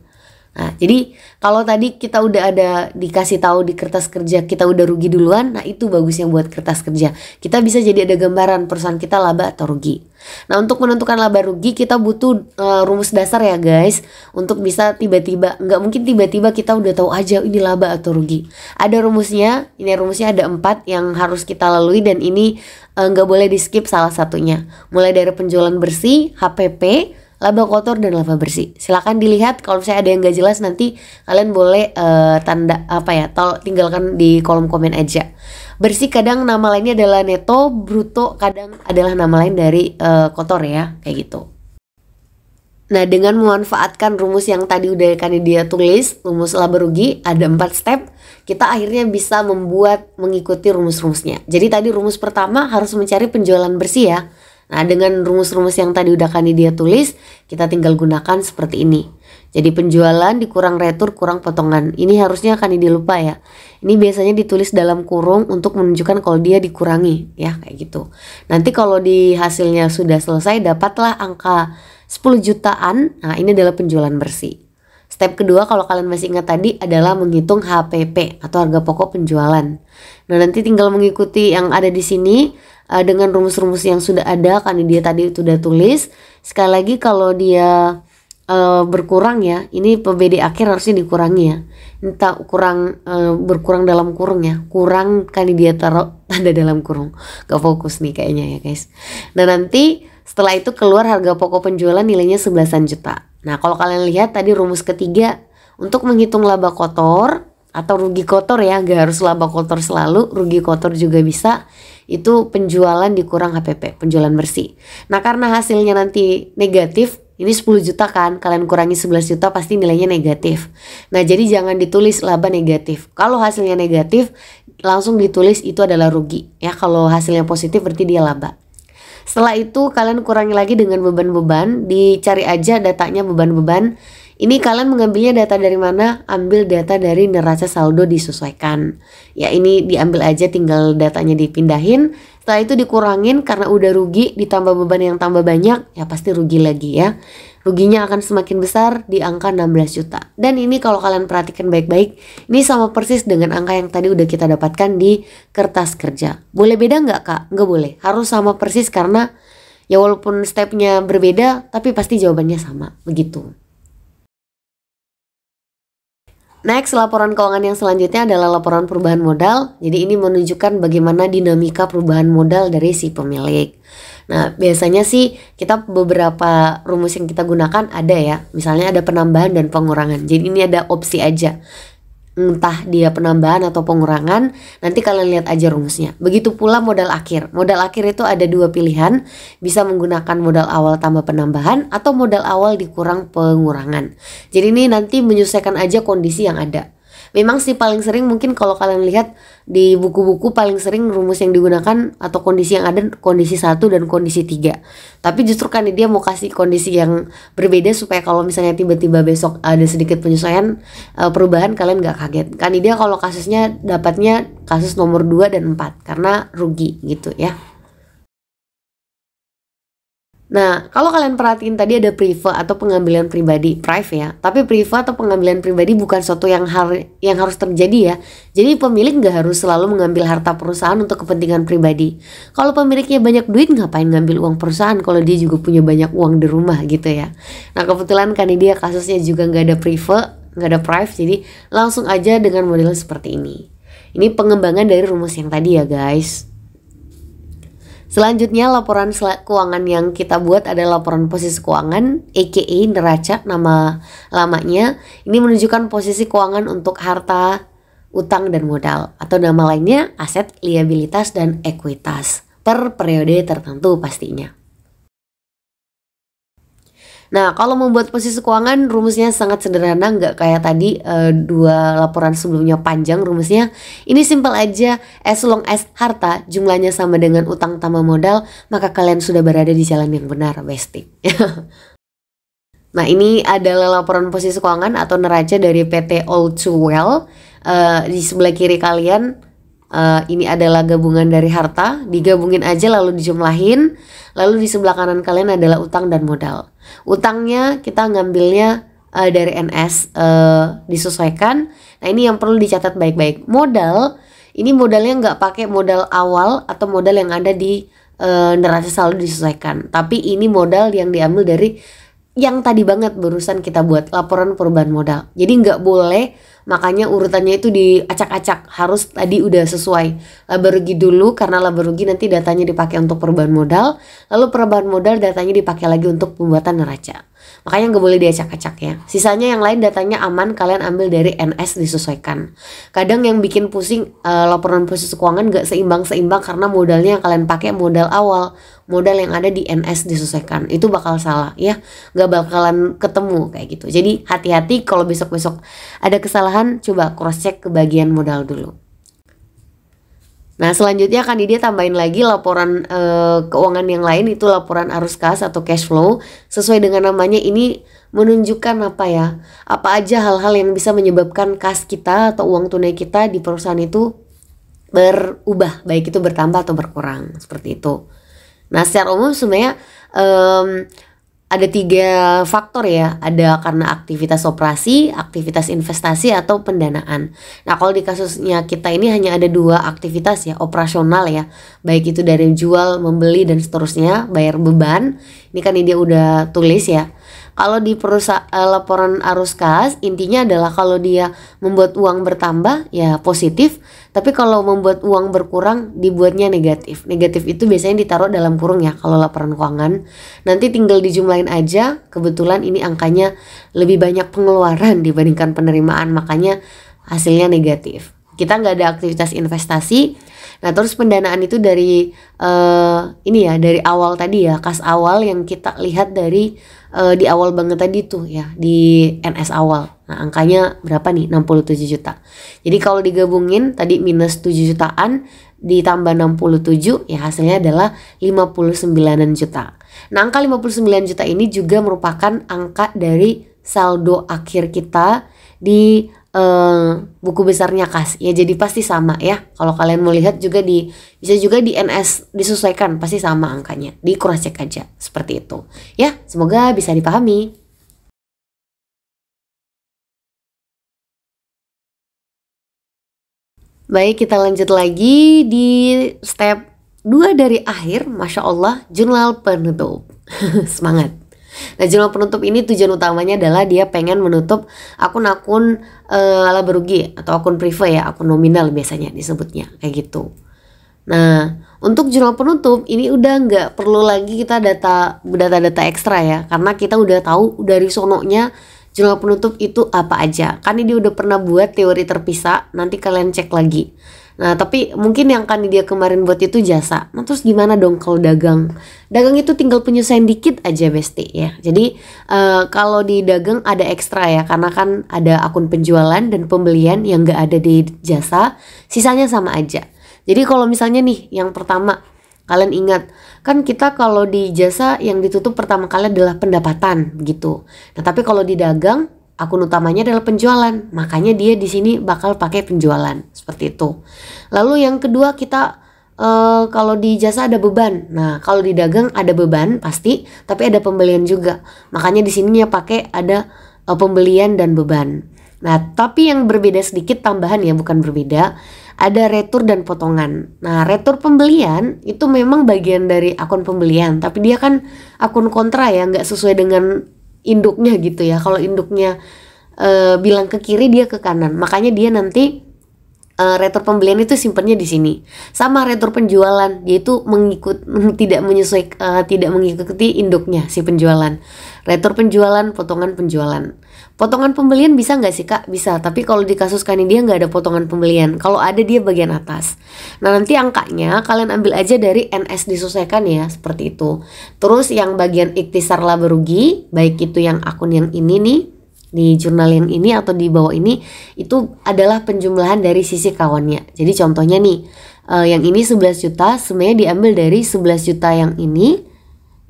Nah jadi kalau tadi kita udah ada dikasih tahu di kertas kerja kita udah rugi duluan, nah itu bagusnya buat kertas kerja. Kita bisa jadi ada gambaran perusahaan kita laba atau rugi. Nah untuk menentukan laba rugi kita butuh rumus dasar ya guys. Untuk bisa tiba-tiba, nggak mungkin tiba-tiba kita udah tahu aja ini laba atau rugi. Ada rumusnya, ini rumusnya ada 4 yang harus kita lalui dan ini nggak boleh di skip salah satunya. Mulai dari penjualan bersih, HPP, laba kotor dan laba bersih. Silakan dilihat, kalau misalnya ada yang gak jelas nanti kalian boleh tanda apa ya, tinggalkan di kolom komen aja. Bersih kadang nama lainnya adalah neto, bruto kadang adalah nama lain dari kotor ya, kayak gitu. Nah dengan memanfaatkan rumus yang tadi udah kan dia tulis, rumus laba rugi ada 4 step, kita akhirnya bisa mengikuti rumus-rumusnya. Jadi tadi rumus pertama harus mencari penjualan bersih ya. Nah dengan rumus-rumus yang tadi udah kan dia tulis, kita tinggal gunakan seperti ini. Jadi penjualan dikurang retur kurang potongan. Ini harusnya kan dia lupa ya. Ini biasanya ditulis dalam kurung untuk menunjukkan kalau dia dikurangi ya, kayak gitu. Nanti kalau di hasilnya sudah selesai dapatlah angka 10 jutaan. Nah ini adalah penjualan bersih. Step kedua kalau kalian masih ingat tadi adalah menghitung HPP atau harga pokok penjualan. Nah nanti tinggal mengikuti yang ada di sini dengan rumus-rumus yang sudah ada kan dia tadi sudah tulis. Sekali lagi kalau dia berkurang ya, ini PBD akhir harusnya dikurangi ya. Entah berkurang dalam kurung ya, kurang kan dia taruh tanda dalam kurung. Gak fokus nih kayaknya ya guys. Nah nanti setelah itu keluar harga pokok penjualan nilainya 11-an juta. Nah kalau kalian lihat tadi rumus ketiga, untuk menghitung laba kotor atau rugi kotor ya, gak harus laba kotor selalu, rugi kotor juga bisa. Itu penjualan dikurang HPP, penjualan bersih. Nah karena hasilnya nanti negatif, ini 10 juta kan, kalian kurangi 11 juta pasti nilainya negatif. Nah jadi jangan ditulis laba negatif. Kalau hasilnya negatif langsung ditulis itu adalah rugi ya. Kalau hasilnya positif berarti dia laba. Setelah itu kalian kurangi lagi dengan beban-beban, dicari aja datanya beban-beban. Ini kalian mengambilnya data dari mana? Ambil data dari neraca saldo disesuaikan. Ya ini diambil aja, tinggal datanya dipindahin. Setelah itu dikurangin karena udah rugi, ditambah beban yang tambah banyak, ya pasti rugi lagi ya. Ruginya akan semakin besar di angka 16 juta. Dan ini kalau kalian perhatikan baik-baik, ini sama persis dengan angka yang tadi udah kita dapatkan di kertas kerja. Boleh beda nggak kak? Nggak boleh. Harus sama persis karena ya walaupun stepnya berbeda, tapi pasti jawabannya sama. Begitu. Next, laporan keuangan yang selanjutnya adalah laporan perubahan modal. Jadi ini menunjukkan bagaimana dinamika perubahan modal dari si pemilik. Nah, biasanya sih kita beberapa rumus yang kita gunakan ada ya. Misalnya ada penambahan dan pengurangan. Jadi ini ada opsi aja. Entah dia penambahan atau pengurangan, nanti kalian lihat aja rumusnya. Begitu pula modal akhir. Modal akhir itu ada dua pilihan, bisa menggunakan modal awal tambah penambahan atau modal awal dikurang pengurangan. Jadi ini nanti menyesuaikan aja kondisi yang ada. Memang sih paling sering mungkin kalau kalian lihat di buku-buku paling sering rumus yang digunakan atau kondisi yang ada kondisi 1 dan kondisi 3. Tapi justru kan dia mau kasih kondisi yang berbeda supaya kalau misalnya tiba-tiba besok ada sedikit penyesuaian perubahan kalian gak kaget. Kan dia kalau kasusnya dapatnya kasus nomor 2 dan 4 karena rugi gitu ya. Nah, kalau kalian perhatiin tadi ada priva atau pengambilan pribadi, prive ya. Tapi priva atau pengambilan pribadi bukan suatu yang harus terjadi ya. Jadi pemilik nggak harus selalu mengambil harta perusahaan untuk kepentingan pribadi. Kalau pemiliknya banyak duit, ngapain ngambil uang perusahaan kalau dia juga punya banyak uang di rumah gitu ya. Nah, kebetulan kan dia kasusnya juga nggak ada priva, nggak ada prive, jadi langsung aja dengan model seperti ini. Ini pengembangan dari rumus yang tadi ya guys. Selanjutnya laporan keuangan yang kita buat adalah laporan posisi keuangan aka neraca nama lamanya. Ini menunjukkan posisi keuangan untuk harta, utang dan modal atau nama lainnya aset, liabilitas dan ekuitas per periode tertentu pastinya. Nah kalau membuat posisi keuangan rumusnya sangat sederhana, nggak kayak tadi dua laporan sebelumnya panjang rumusnya. Ini simpel aja, as long as harta jumlahnya sama dengan utang tambah modal, maka kalian sudah berada di jalan yang benar, bestie. Nah ini adalah laporan posisi keuangan atau neraca dari PT All Too Well. Di sebelah kiri kalian ini adalah gabungan dari harta, digabungin aja lalu dijumlahin. Lalu di sebelah kanan kalian adalah utang dan modal. Utangnya kita ngambilnya dari NS disesuaikan. Nah ini yang perlu dicatat baik-baik. Modal, ini modalnya nggak pakai modal awal atau modal yang ada di neraca saldo disesuaikan. Tapi ini modal yang diambil dari yang tadi banget barusan kita buat laporan perubahan modal. Jadi nggak boleh, makanya urutannya itu diacak-acak, harus tadi udah sesuai. Laba rugi dulu karena laba rugi nanti datanya dipakai untuk perubahan modal, lalu perubahan modal datanya dipakai lagi untuk pembuatan neraca. Makanya nggak boleh diacak-acak ya. Sisanya yang lain datanya aman, kalian ambil dari NS disesuaikan. Kadang yang bikin pusing laporan posisi keuangan nggak seimbang-seimbang karena modalnya yang kalian pakai modal awal, modal yang ada di NS disesuaikan. Itu bakal salah ya, nggak bakalan ketemu kayak gitu. Jadi hati-hati kalau besok-besok ada kesalahan, coba cross check ke bagian modal dulu. Nah selanjutnya kan dia tambahin lagi laporan keuangan yang lain, itu laporan arus kas atau cash flow. Sesuai dengan namanya ini menunjukkan apa ya, apa aja hal-hal yang bisa menyebabkan kas kita atau uang tunai kita di perusahaan itu berubah, baik itu bertambah atau berkurang, seperti itu. Nah secara umum sebenarnya ada 3 faktor ya, ada karena aktivitas operasi, aktivitas investasi atau pendanaan. Nah kalau di kasusnya kita ini hanya ada 2 aktivitas ya, operasional ya, baik itu dari jual, membeli dan seterusnya, bayar beban. Ini kan dia udah tulis ya. Kalau di laporan arus kas, intinya adalah kalau dia membuat uang bertambah ya positif, tapi kalau membuat uang berkurang dibuatnya negatif. Negatif itu biasanya ditaruh dalam kurung ya kalau laporan keuangan. Nanti tinggal dijumlahin aja, kebetulan ini angkanya lebih banyak pengeluaran dibandingkan penerimaan, makanya hasilnya negatif. Kita nggak ada aktivitas investasi. Nah terus pendanaan itu dari ini ya, dari awal tadi ya, kas awal yang kita lihat dari di awal banget tadi tuh ya, di NS awal. Nah angkanya berapa nih? 67 juta. Jadi kalau digabungin tadi minus 7 jutaan ditambah 67 ya hasilnya adalah 59 juta. Nah angka 59 juta ini juga merupakan angka dari saldo akhir kita di buku besarnya kas ya, jadi pasti sama ya. Kalau kalian mau lihat juga bisa juga di NS disesuaikan, pasti sama angkanya, di cross check aja seperti itu ya. Semoga bisa dipahami. Baik, kita lanjut lagi di step 2 dari akhir. Masya Allah, jurnal penutup. Semangat. Nah jurnal penutup ini tujuan utamanya adalah dia pengen menutup akun-akun laba rugi atau akun prive ya, akun nominal biasanya disebutnya kayak gitu. Nah untuk jurnal penutup ini udah nggak perlu lagi kita data ekstra ya, karena kita udah tahu dari sononya jurnal penutup itu apa aja. Kan ini udah pernah buat teori terpisah, nanti kalian cek lagi. Nah tapi mungkin yang kan dia kemarin buat itu jasa. Nah terus gimana dong kalau dagang? Dagang itu tinggal penyesuaian dikit aja Besti ya. Jadi kalau di dagang ada ekstra ya, karena kan ada akun penjualan dan pembelian yang gak ada di jasa, sisanya sama aja. Jadi kalau misalnya nih yang pertama, kalian ingat kan kita kalau di jasa yang ditutup pertama kali adalah pendapatan gitu. Nah tapi kalau di dagang akun utamanya adalah penjualan, makanya dia di sini bakal pakai penjualan seperti itu. Lalu yang kedua kita kalau di jasa ada beban. Nah kalau di dagang ada beban pasti, tapi ada pembelian juga. Makanya di sininya pakai ada pembelian dan beban. Nah tapi yang berbeda sedikit tambahan ya, bukan berbeda. Ada retur dan potongan. Nah retur pembelian itu memang bagian dari akun pembelian, tapi dia kan akun kontra ya, nggak sesuai dengan induknya gitu ya. Kalau induknya bilang ke kiri, dia ke kanan. Makanya dia nanti retur pembelian itu simpennya di sini. Sama retur penjualan, dia itu tidak mengikuti induknya si penjualan. Retur penjualan, potongan penjualan. Potongan pembelian bisa nggak sih Kak? Bisa, tapi kalau di kasus Kani dia nggak ada potongan pembelian. Kalau ada dia bagian atas. Nah nanti angkanya kalian ambil aja dari NS disesuaikan ya, seperti itu. Terus yang bagian ikhtisar laba rugi, baik itu yang akun yang ini nih, di jurnal yang ini atau di bawah ini, itu adalah penjumlahan dari sisi kawannya. Jadi contohnya nih, yang ini 11 juta sebenarnya diambil dari 11 juta yang ini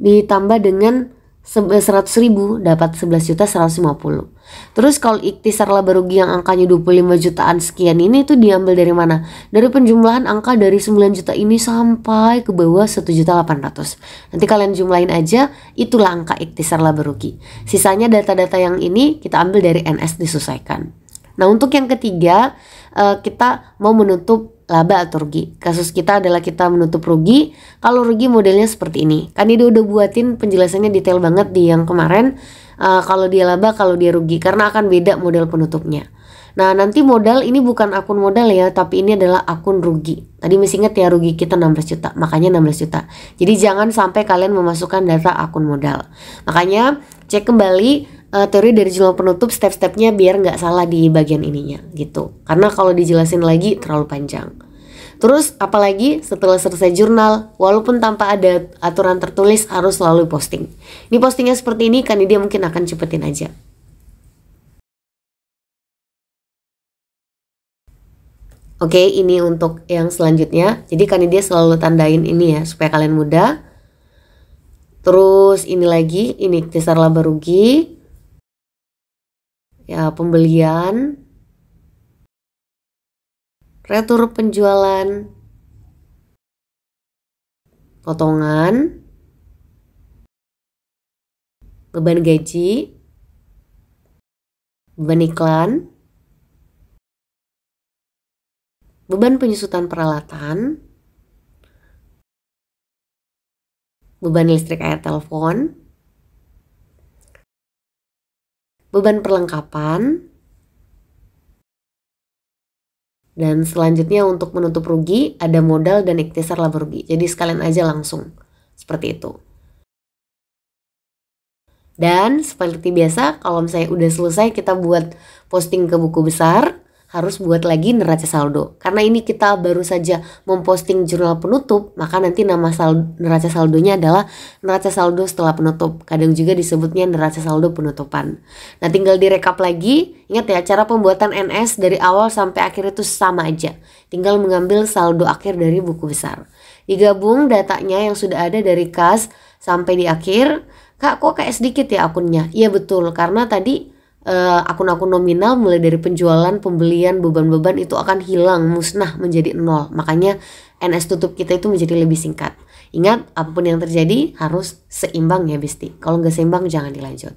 ditambah dengan 100 ribu dapat 11 juta 150. Terus kalau ikhtisar laba rugi yang angkanya 25 jutaan sekian ini itu diambil dari mana? Dari penjumlahan angka dari 9 juta ini sampai ke bawah 1 juta 800. Nanti kalian jumlahin aja, itulah angka ikhtisar laba rugi. Sisanya data-data yang ini kita ambil dari NS disesuaikan. Nah untuk yang ketiga, kita mau menutup laba atau rugi. Kasus kita adalah kita menutup rugi. Kalau rugi modelnya seperti ini. Kan dia udah buatin penjelasannya detail banget di yang kemarin. Kalau dia laba, kalau dia rugi, karena akan beda model penutupnya. Nah nanti modal ini bukan akun modal ya, tapi ini adalah akun rugi. Tadi masih ingat ya, rugi kita 16 juta, makanya 16 juta. Jadi jangan sampai kalian memasukkan data akun modal. Makanya cek kembali teori dari jurnal penutup step-stepnya biar nggak salah di bagian ininya gitu. Karena kalau dijelasin lagi terlalu panjang. Terus apalagi setelah selesai jurnal, walaupun tanpa ada aturan tertulis harus selalu posting. Ini postingnya seperti ini kan dia mungkin akan cepetin aja. Oke, ini untuk yang selanjutnya. Jadi kan dia selalu tandain ini ya supaya kalian mudah. Terus ini lagi, ini ikhtisar laba rugi. Ya, pembelian, retur penjualan, potongan, beban gaji, beban iklan, beban penyusutan peralatan, beban listrik air telepon, beban perlengkapan, dan selanjutnya untuk menutup rugi ada modal dan ikhtisar laba rugi. Jadi sekalian aja langsung seperti itu. Dan seperti biasa kalau misalnya udah selesai kita buat posting ke buku besar, harus buat lagi neraca saldo. Karena ini kita baru saja memposting jurnal penutup, maka nanti nama neraca saldonya adalah neraca saldo setelah penutup. Kadang juga disebutnya neraca saldo penutupan. Nah tinggal direkap lagi. Ingat ya, cara pembuatan NS dari awal sampai akhir itu sama aja. Tinggal mengambil saldo akhir dari buku besar. Digabung datanya yang sudah ada dari kas sampai di akhir. Kak kok kayak sedikit ya akunnya? Iya betul, karena tadi akun-akun nominal mulai dari penjualan, pembelian, beban-beban itu akan hilang, musnah menjadi 0. Makanya NS tutup kita itu menjadi lebih singkat. Ingat, apapun yang terjadi harus seimbang ya Besti. Kalau nggak seimbang jangan dilanjut.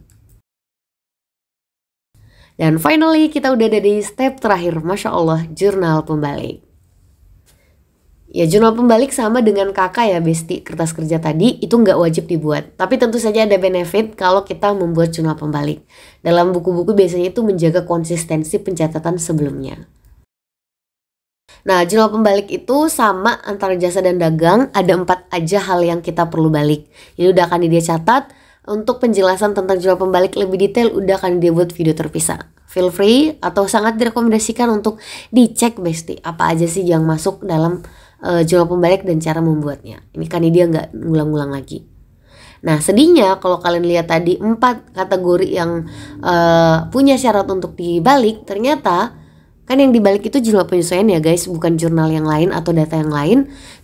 Dan finally kita udah ada di step terakhir, Masya Allah, jurnal pembalik. Ya jurnal pembalik sama dengan kakak ya Besti, kertas kerja tadi itu nggak wajib dibuat. Tapi tentu saja ada benefit kalau kita membuat jurnal pembalik. Dalam buku-buku biasanya itu menjaga konsistensi pencatatan sebelumnya. Nah jurnal pembalik itu sama antara jasa dan dagang, ada 4 aja hal yang kita perlu balik. Ini udah akan dia catat. Untuk penjelasan tentang jurnal pembalik lebih detail udah akan dia buat video terpisah. Feel free atau sangat direkomendasikan untuk dicek Besti apa aja sih yang masuk dalam jurnal pembalik dan cara membuatnya. Ini kan dia nggak ngulang-ngulang lagi. Nah sedihnya kalau kalian lihat tadi 4 kategori yang punya syarat untuk dibalik, ternyata kan yang dibalik itu jurnal penyesuaian ya guys, bukan jurnal yang lain atau data yang lain.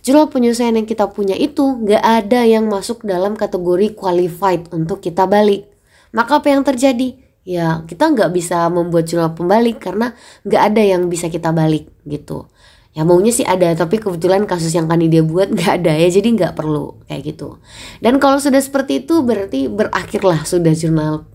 Jurnal penyesuaian yang kita punya itu nggak ada yang masuk dalam kategori qualified untuk kita balik. Maka apa yang terjadi? Ya kita nggak bisa membuat jurnal pembalik karena nggak ada yang bisa kita balik gitu. Ya maunya sih ada, tapi kebetulan kasus yang dia buat nggak ada ya, jadi nggak perlu kayak gitu. Dan kalau sudah seperti itu berarti berakhirlah sudah jurnal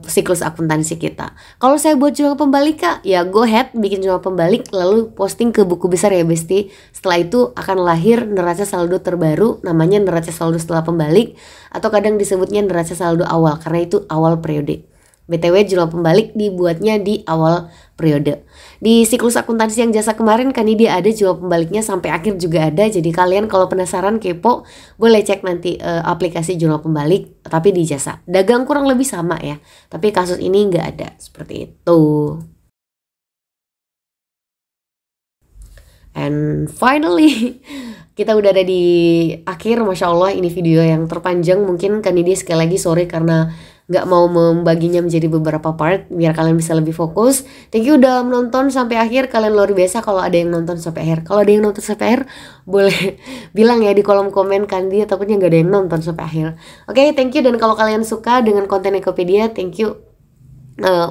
siklus akuntansi kita. Kalau saya buat jurnal pembalik Kak, ya go ahead bikin jurnal pembalik lalu posting ke buku besar ya Besti. Setelah itu akan lahir neraca saldo terbaru, namanya neraca saldo setelah pembalik atau kadang disebutnya neraca saldo awal karena itu awal periode. BTW jurnal pembalik dibuatnya di awal periode. Di siklus akuntansi yang jasa kemarin kan dia ada jurnal pembaliknya sampai akhir juga ada. Jadi kalian kalau penasaran kepo boleh cek nanti aplikasi jurnal pembalik tapi di jasa. Dagang kurang lebih sama ya. Tapi kasus ini nggak ada seperti itu. And finally kita udah ada di akhir. Masya Allah ini video yang terpanjang. Mungkin kan dia sekali lagi sorry karena nggak mau membaginya menjadi beberapa part biar kalian bisa lebih fokus. Thank you udah menonton sampai akhir, kalian luar biasa kalau ada yang nonton sampai akhir. Kalau ada yang nonton sampai akhir boleh bilang ya di kolom komen Kandi takutnya nggak ada yang nonton sampai akhir. Oke, thank you. Dan kalau kalian suka dengan konten Ekopedia, thank you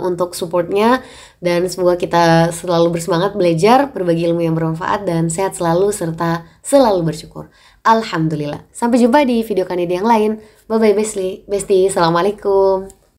untuk supportnya, dan semoga kita selalu bersemangat belajar, berbagi ilmu yang bermanfaat, dan sehat selalu serta selalu bersyukur. Alhamdulillah. Sampai jumpa di video Kanidi yang lain. Bye bye Besti. Assalamualaikum.